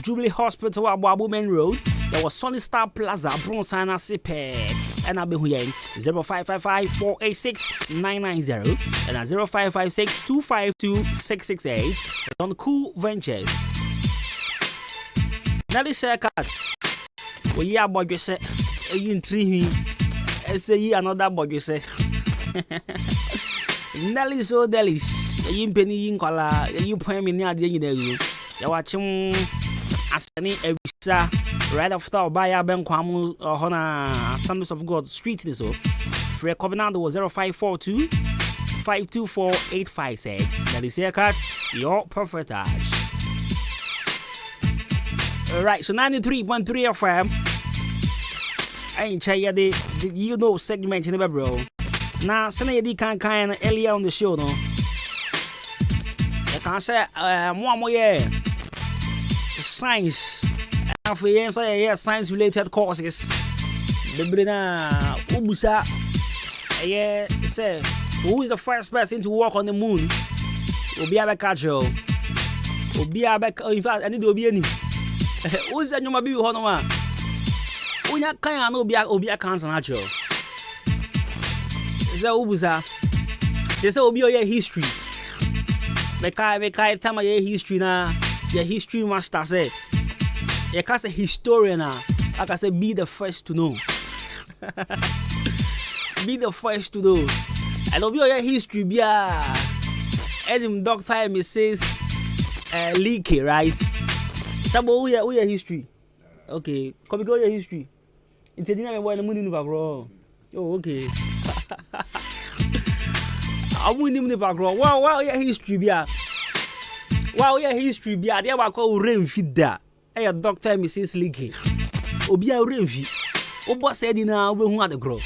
Jubilee Hospital at Babu Main Road. There was Sunny Star Plaza, Bronsana Sipe, and I'll be here 0555 486 990 and 0556 252 668 on Cool Ventures. Now, this cuts. We are about you say, you intrigue me. I say, another body say. Nelly so delish. You penny in color, you point me near the end of you. You watch him as any ebisa right after by Ben Kwamu or Hona Assemblies of God Street. So, for a covenant was 0542 524 856. That is here, cut your perfect. Alright, so 93.3 FM. I ain't tell you the you know segment in the bro. Now, Sunday kind earlier on the show, no. I can say, more science. For years, science related courses. The Brina Ubusa, say, who is the first person to walk on the moon? Obiabe Kajo. Obiabe, in fact, I need to be any. Who's that? You might be Honoma. Unya Kaya no Obia cancer natural. Is that Ubusa? They say Obia history. Mekai time your history na your history master say. You can't say historian now. I can say be the first to know. Be the first to know. And Obia your history be Edim Doctor Mrs. Leakey, right? Tabo we your history. Okay, come go your history. It's a dinner when the moon in the background. Oh, okay. I'm winning the background. Wow, your history be wow, your history be there. Wa call rain feed that. Hey, Doctor Mrs. Leakey. Obia rain feed. Obo said in a we who at the grow.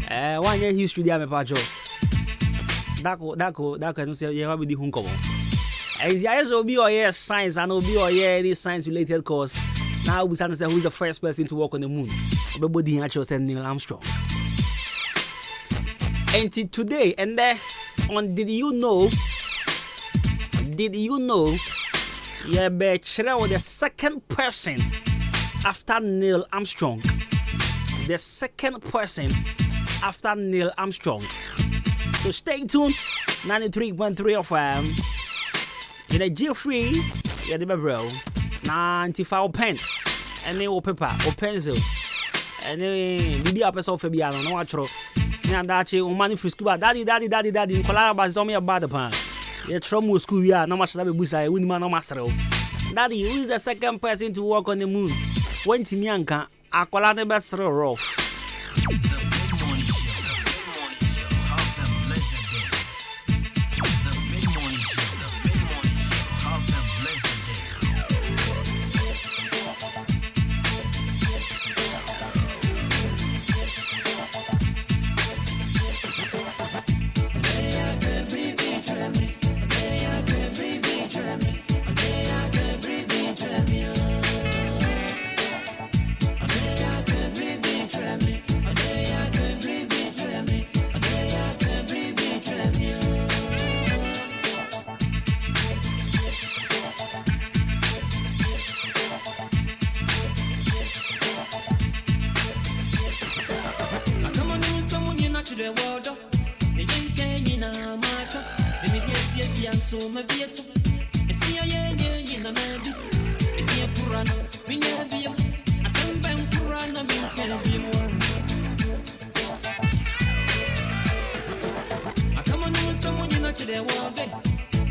1 year history there, my pacho. That can say you have the hunko. And the eyes will be all year science and will be all year any science related course. Now we understand who's the first person to walk on the moon. Everybody actually said Neil Armstrong. And today, and there on did you know? Yeah, but the second person after Neil Armstrong. The second person after Neil Armstrong. So stay tuned. 93.3 FM. In a Jeffrey, yeah, the bro. 95 pen. And then paper or pencil. And then maybe a person of Fabiano, no watch. Dachi, money for school. Daddy. Colaba Zombie about the pan. The Tromo school, yeah, no much that busa, Winman or Master. Daddy, who is the second person to walk on the moon? When Timianka, a colada best rough. Everything so my beers. I see a yen in a man. A dear Purana, we never be a sunbam Purana, we can be more. I come on, someone you know to their war.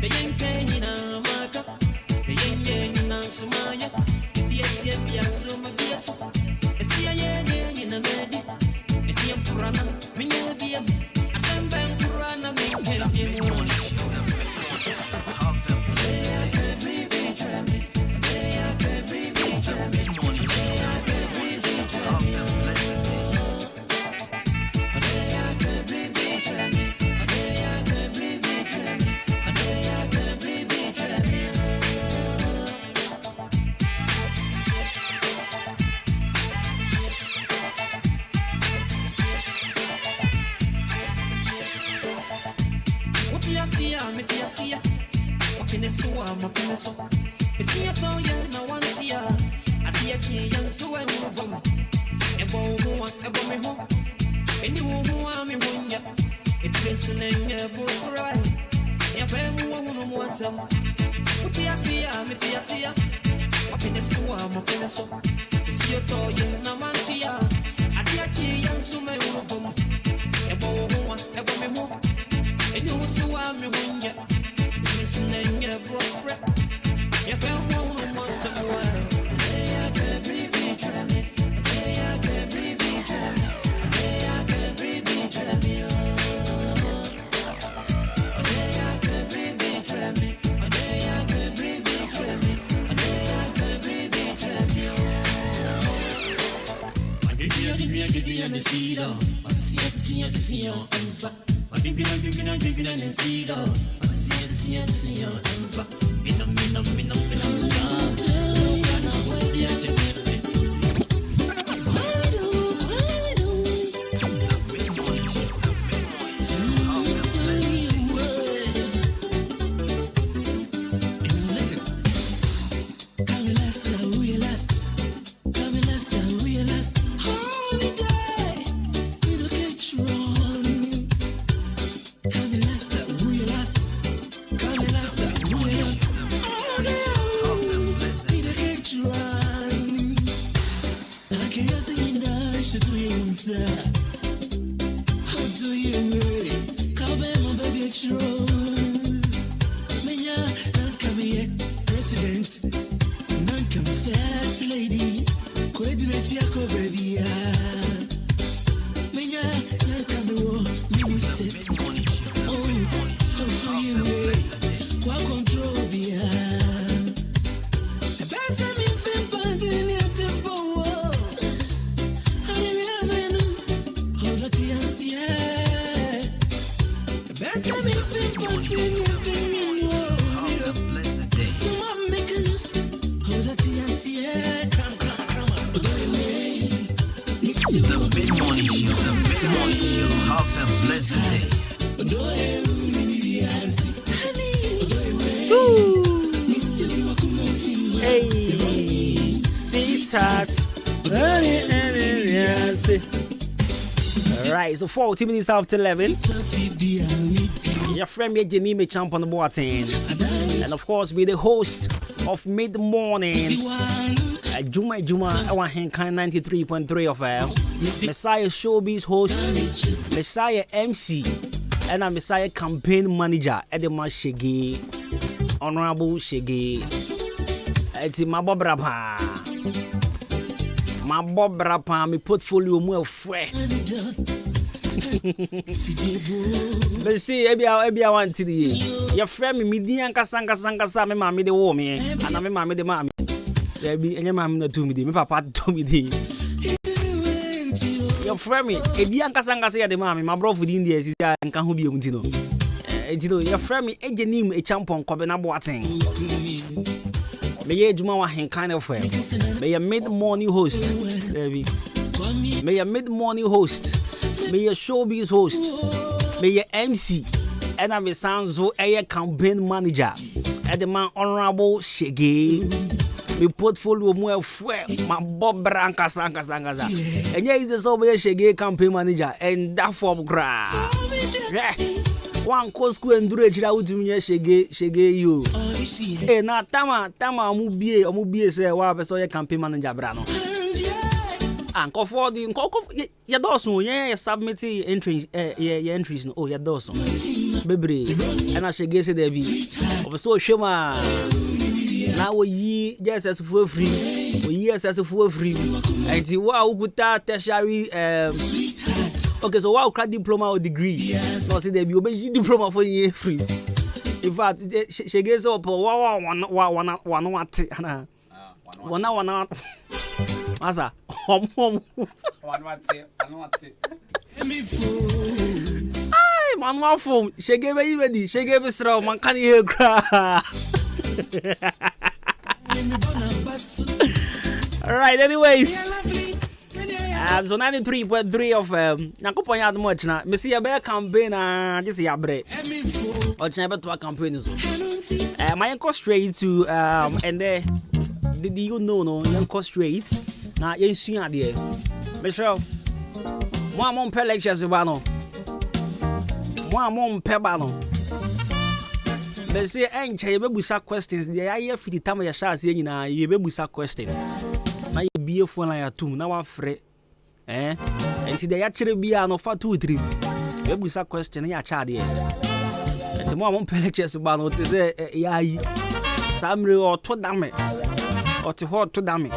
The young pen in a marker, the young in a Sumaya, the yes, so my beers. I see a yen in a man. A dear Purana, we never be a sunbam Purana, we can be more. Right, so 40 minutes after 11. Your friend me Jenny Champ on the boating. And of course, be the host of Mid Morning. Adwuma-Adwuma On Ahenkan 93.3 FM. Messiah Showbiz host, Messiah MC, and I'm Messiah campaign manager. Edema Shege, Honorable Shege. It's my Bob Rapa. My Bob Rapa, my portfolio more fresh. But see, I want to the your friend me Midian Kasanga, me mammy the woman, and I'm mammy the mammy. There be any mammy not to me, my papa told me the. Your friend me, a Bianca Sanga say the mammy, my brother with India is and can be Untino. Your friend me, a name a champion, Cobena Boating. May Adwuma On Ahenkan FM. May a mid-morning host. May a mid-morning host. May a showbiz host. May a MC. And I'm a Sanzo Air campaign manager. And the man Honorable Shege. My portfolio more fuel. My Bob Branca Sanga. And here is a Shege campaign manager. And that form gra. one co school and do it out to me shege you. Eh na tama omubie say wa be so ye campaign manager bra no. Anko for the ya dosun ye submit entries entries no ya dosun. Bebre and I shege say there be. So shema now we just as for free. We yes as for free. And the wow guta tertiary okay, so wow credit diploma or degree. No say there be obey diploma for year free. In fact, she gets up one Asa, ay, man, one phone. She gave me ready. She gave me straw. Man, can you cry? All right. Anyways, so 93.3 of Nakopo yad much na. Me see a bear campaign just ya bre. Or chamba to a campaign so. My go straight to and there. Did you know no? Go straight. Na yen suya there. Michelle. Moi mon père lectures ba no. Moi mon père ba no. They say enche you bebusa questions. They are fit time ya sha say nyina you bebusa question. Na you be phone ya tum na wa frɛ. Enti they ya kire bia no fa 2 3. Bebusa question ya cha de. Enti moi mon père lectures ba no te say ya yi. Samre o to dame. O te ho to dame.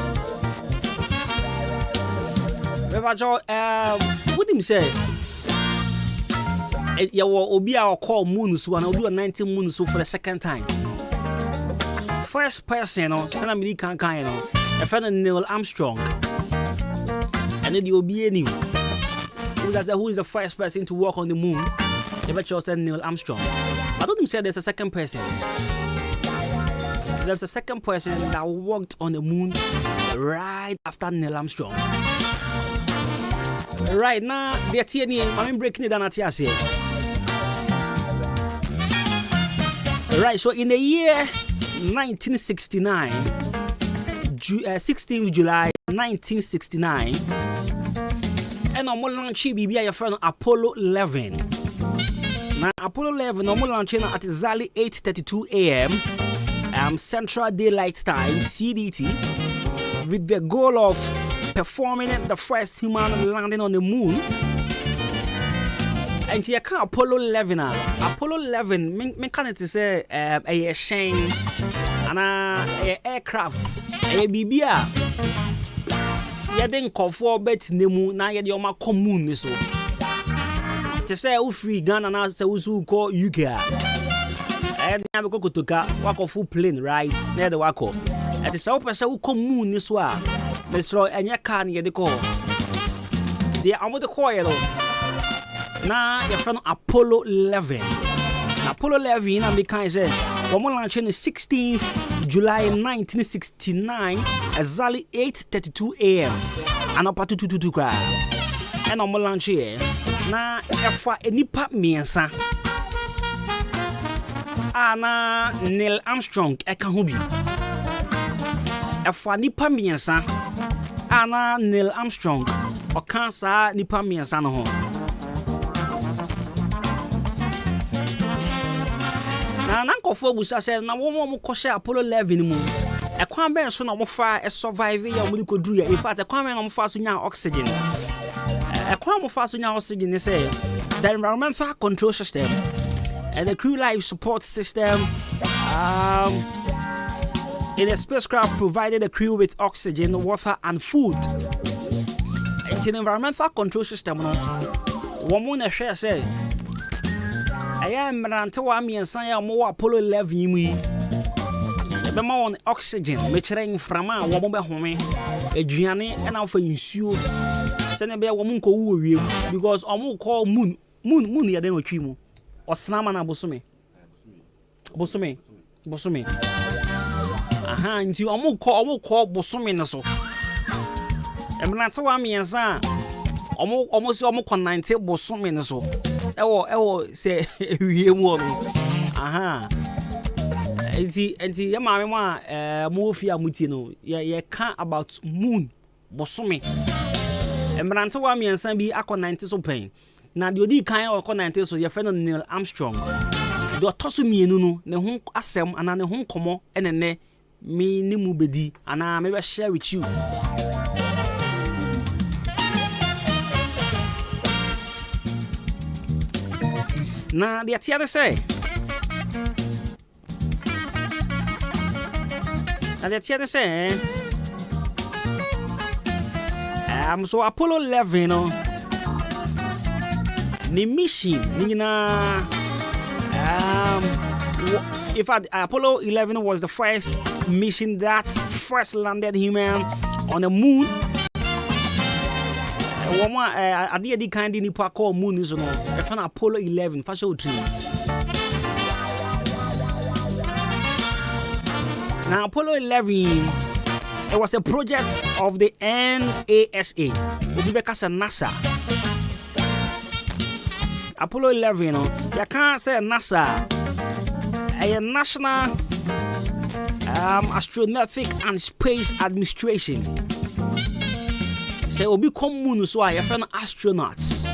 What him say? You will be our call moon so and I'll do a 19 moon so for the second time. First person, and I'm really can't kind of a friend Neil Armstrong. And then you'll be any who is the first person to walk on the moon. I bet you said Neil Armstrong. I don't say there's a second person. There's a second person that walked on the moon right after Neil Armstrong. Right now, they're I'm breaking it down at here. Right, so in the year 1969, 16th July 1969, and I'm launching BBI friend Apollo 11. Now, Apollo 11, I'm launching at exactly 8:32 a.m. Central Daylight Time (CDT) with the goal of performing the first human landing on the moon. And you can Apollo 11 Apollo 11 me can it say a shame and a aircraft a bibia ya den kofo bet nemu na ya de o ma commune so te say o free Ghana na say usu ko UK and na be kokotoka wako full plane right na de wako at say o pese o commune so a Mr. Enya kan ye de ko they are the coil na your friend Apollo 11 Apollo 11 and because say we launch on the 16th July 1969 exactly 8:32 a.m. and up to 22 gra and we launch here na efa enipa miensa ana Neil Armstrong eka ho bi efa nipa miensa ana Neil Armstrong okan sa nipa miensa no ho na nankofo busa say na wo mo kɔhye Apollo 11 mu ekwan ben so na mo fa survive ya mo ko duru ya in fact ekwan ben na mo fa so nya oxygen ekwan mo fa so nya oxygen say the environmental control system and the crew life support system in a spacecraft provided the crew with oxygen, water and food. In the environmental control system no wo na hwe say I am Rantawa and Saya Mo Apollo 11 mu yi be ma on oxygen me kyerɛ mframa a wo mo be home aduane na afa nsuo se ne be wo mo nko wo wiem because omo call moon ya den otwi mu osna ma na bosome aha nti omo call bosome ne so Rantawa and Saya omo si omo kon 90 bosome ne so ewo say wiem wo no aha enti ya maame mo a mo fi amuti no ye ka about moon bosome emrante wa miensan bi akọ 90 so pen na the odi kan or 90 so your friend Neil Armstrong the otoso mienu no ne ho asem ana ne ho komo enene me ni mu bedi ana me be share with you. Na the atiade say so Apollo 11 no the mission in fact Apollo 11 was the first mission that first landed human on the moon. I did the kind of nipa call moon is no if an Apollo 11 for show tree. Now Apollo 11 it was a project of the NASA, NASA. Apollo 11, you can't say NASA, a National Astronautic and Space Administration. Say, will become moon, so I have astronauts.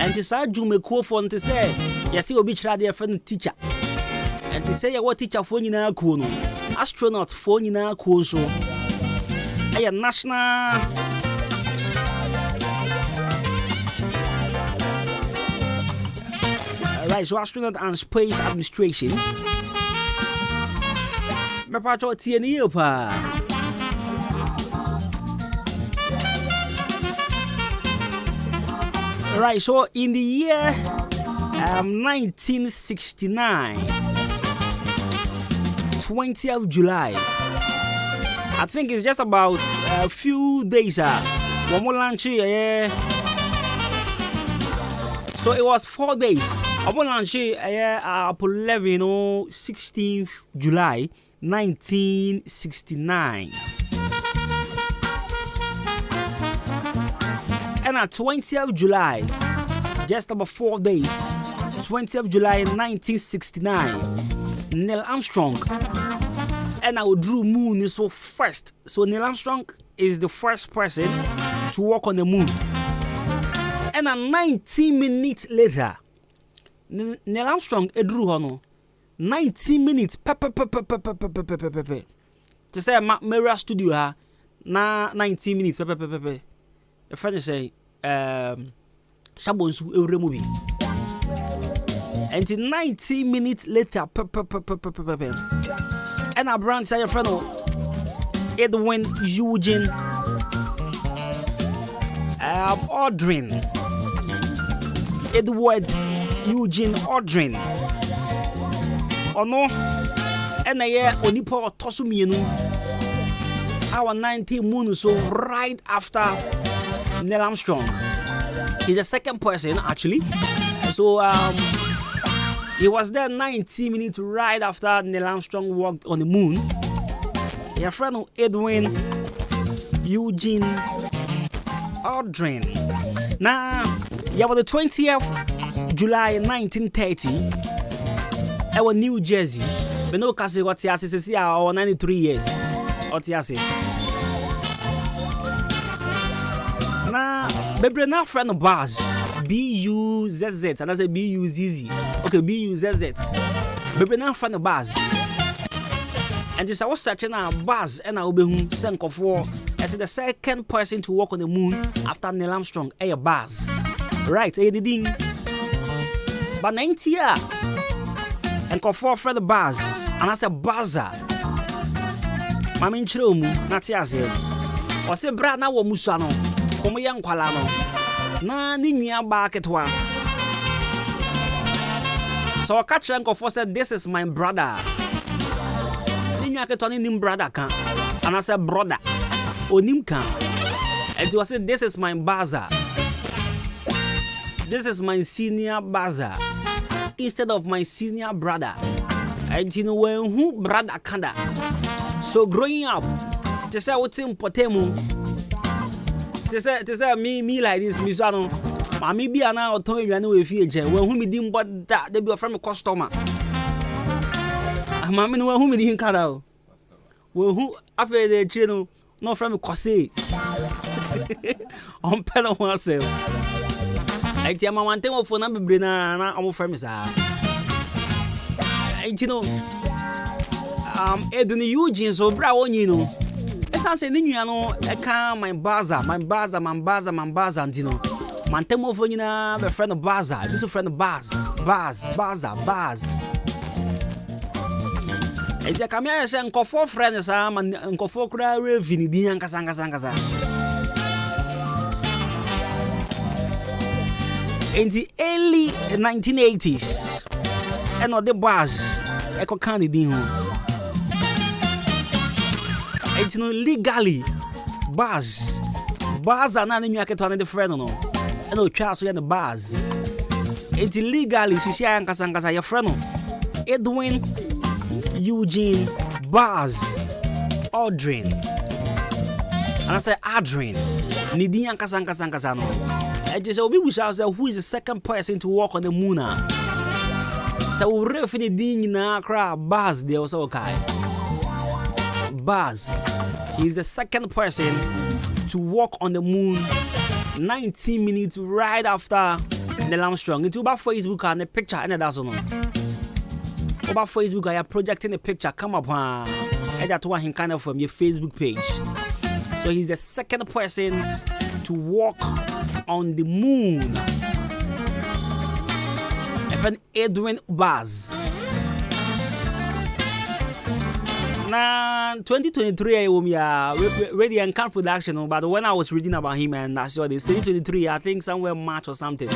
And to say, you may call for to say, yes, you will be tried their friend teacher. And to say, what teacher for you now, astronaut for you now, so a national. Right, so Astronaut and Space Administration. Me pacho TNE pa. Right, so in the year 1969, 20th July, I think it's just about a few days. One more launch here. So it was 4 days. Apollo launch Apollo 11 16th July 1969. And at 20th July, just about 4 days, 20th July 1969, Neil Armstrong and I drew moon is so first. So Neil Armstrong is the first person to walk on the moon. And 19 minutes later, Neil Armstrong drew hono 19 minutes to say Mirror Studio ha na 19 minutes the French say Shabonsu every movie. And 19 minutes later and a brand say your friend Edwin Eugene Aldrin Edward Eugene Aldrin ono ena ye onipa otoso mienu our 19 moon so right after Neil Armstrong. He's the second person actually. So he was there 90 minutes right after Neil Armstrong walked on the moon. Your friend Edwin Eugene Aldrin. Now, yeah, on the 20th July 1930, I was New Jersey. But no, because what he has is 93 years. What he has. Now, baby, now friend of Buzz, B-U-Z-Z, and I say B-U-Z-Z. Okay, B-U-Z-Z. Baby, now friend of Buzz. And this I was searching a Buzz and I will be sent for as the second person to walk on the moon after Neil Armstrong, a Buzz. Right, a ding. But 90 years and call for Fred Buzz, and I said Buzzer. Mammy Chrum, Natiazi. Or say Brana or Musano, Como young Qualano. Na Nimia back at one. So a catcher and for said, this is my brother. Nimia can turn in brother can. And I said, brother. Onimka. And he was said, this is my bazaar. This is my senior bazaar. Instead of my senior brother. And you know when who brother kanda. So growing up, to say what's in Potemu. To say me like this, Miss Ano. Mammy be an hour told me I know if you when whom me didn't but that they be from a customer. Mammy know whom me didn't cut out. Well who after the channel. No from Cossé on pen on myself. I tell my one time for number brina na omo frame sa. You know, Edwin Eugene so bra won you know. Esa say ni nua no e kan my baza, you know. Man temo for nyina be friend of baza, this friend of baz. E je kamia say nkofo friend sa man nkofo kura revini din ankasa. In the early 1980s, and on the bars, Echo Candy Dino. It's no legally bars are not in your on the friend, no, and no Charles and the bars. It's illegally, she say, and Casangasa, your friend, Edwin Eugene Bars Aldrin. And I say, Adrian, Nidian Casangasa. I just wish I was who is the second person to walk on the moon. So we referee ding na kra Baz there was okay. Baz, he's the second person to walk on the moon 19 minutes right after Neil Armstrong. Into about Facebook and the picture and that's on. About Facebook I am projecting the picture come up and that one kind of from your Facebook page. So he's the second person to walk on the moon. Even Edwin Baz. Now 2023 ready and camp production, but when I was reading about him and I saw this 2023, I think somewhere March or something.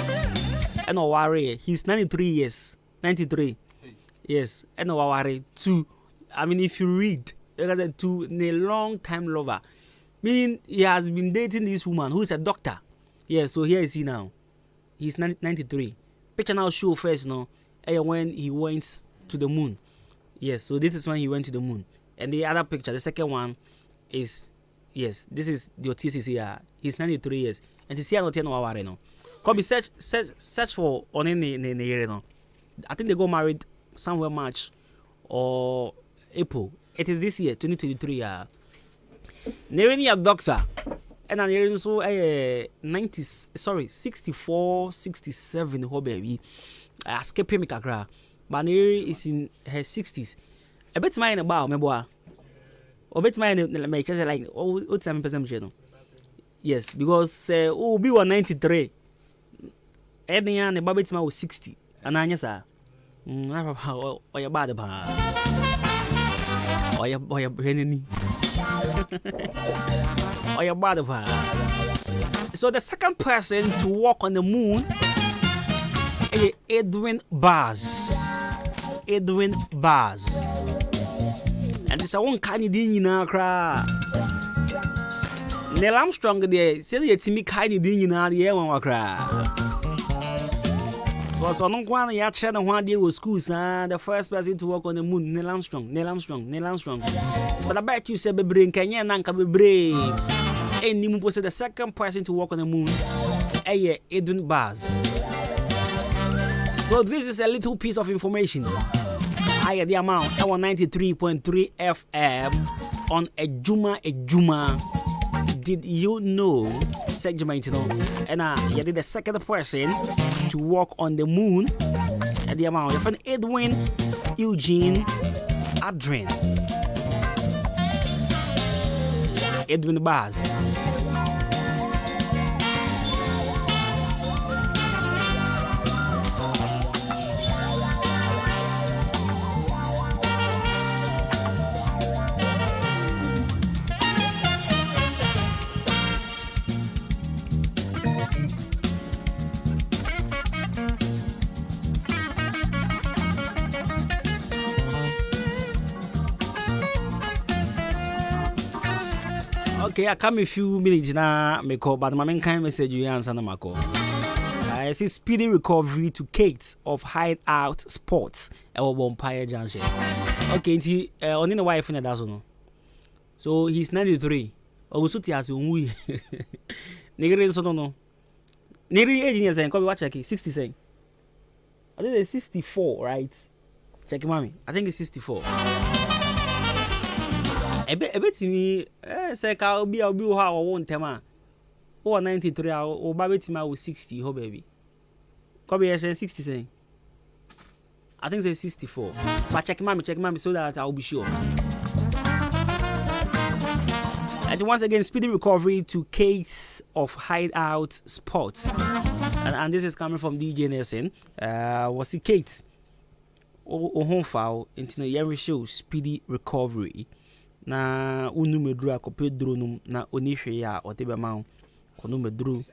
And no worry, he's 93 years. 93. Yes, and no worry. Two. I mean if you read, like I said, two a long time lover. Meaning he has been dating this woman who is a doctor. Yeah, so here is he now. He's 93. Picture now show first now when he went to the moon. Yes, so this is when he went to the moon. And the other picture, the second one is yes, this is your TCC. He's 93 years. And to see no 10 hour no. Come be search for on any no. I think they got married somewhere March or April. It is this year, 2023. Nearly a doctor. And I'm hearing so 64, 67 ho baby. I escape me kakra. But Neri is in her 60s. A bit mine about me boy. A bit mine make just like what 7% yes, because be 193. Any and the baby was 60. And I sir. Or your bad ba. Or your enemy. Or your bad ba. So the second person to walk on the moon is Edwin Baz. Edwin Baz. And this one Canadian in Accra. Neil Armstrong there, say it's me Canadian in the air one Accra. Because on one ya channel one day was school, the first person to walk on the moon, Neil Armstrong. But I bet you say be brain Kenya nanka be brave. And you must say the second person to walk on the moon, Edwin Baz. So this is a little piece of information. I had the amount I 93.3 FM on Adwuma-Adwuma. Did you know? Segment, and you did the second person to walk on the moon at the amount of an Edwin Eugene Adrian. Edwin Baz. Okay, I come a few minutes now, me call, but my main kind message you answer na mako. I see speedy recovery to Kate of Hideout Sports at Bompire Junction. Okay, he only the wife in that no. So he's 93. Also, he has we. Nigga, so no. Nearly 18 years and come watch check 60 saying. I think it's 64, right? Check it, mommy. I think it's 64. A bit to me, say, I'll be how I want tema. Oh, 93 or baby to my 60, ho baby. Kobe is 60 saying. I think it's 64. But check mommy so that I'll be sure. And once again, speedy recovery to case of hideout sports. And this is coming from DJ Nelson. Was it Kate? Home foul into the year show speedy recovery. Na unu medru akope dronum na onihwe ya otebema kono medru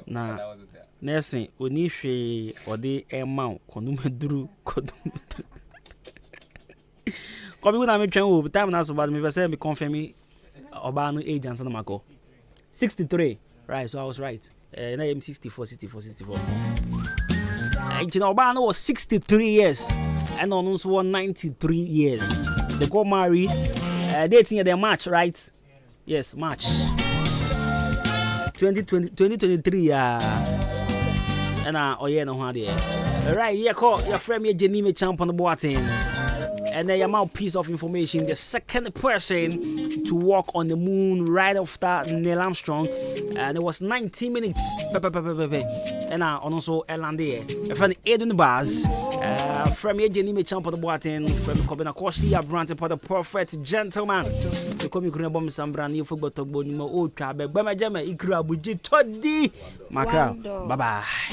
na nesi onihwe ode ema kono medru Kobi una me twen wo time na so bad me say me confirm me oba no age and na mako 63 right, so I was right. Na am 64 Oba was 63 years and on also 93 years. They got married. They think they match, right? Yes, match. 2023. And oh yeah, no one there. Right, yeah, call your friend me Jenny me champ on the boating. And then your piece of information, the second person to walk on the moon right after Neil Armstrong, and it was 90 minutes. And also Erlande, a friend Edwin Baz, from your Jenny me champ on the boating, from Kobina Koshi, Brant for the perfect gentleman. The comic bomb some brand new football talk about old crab, Bama Jama, Ikra Buji Toddy, Macra. Bye bye.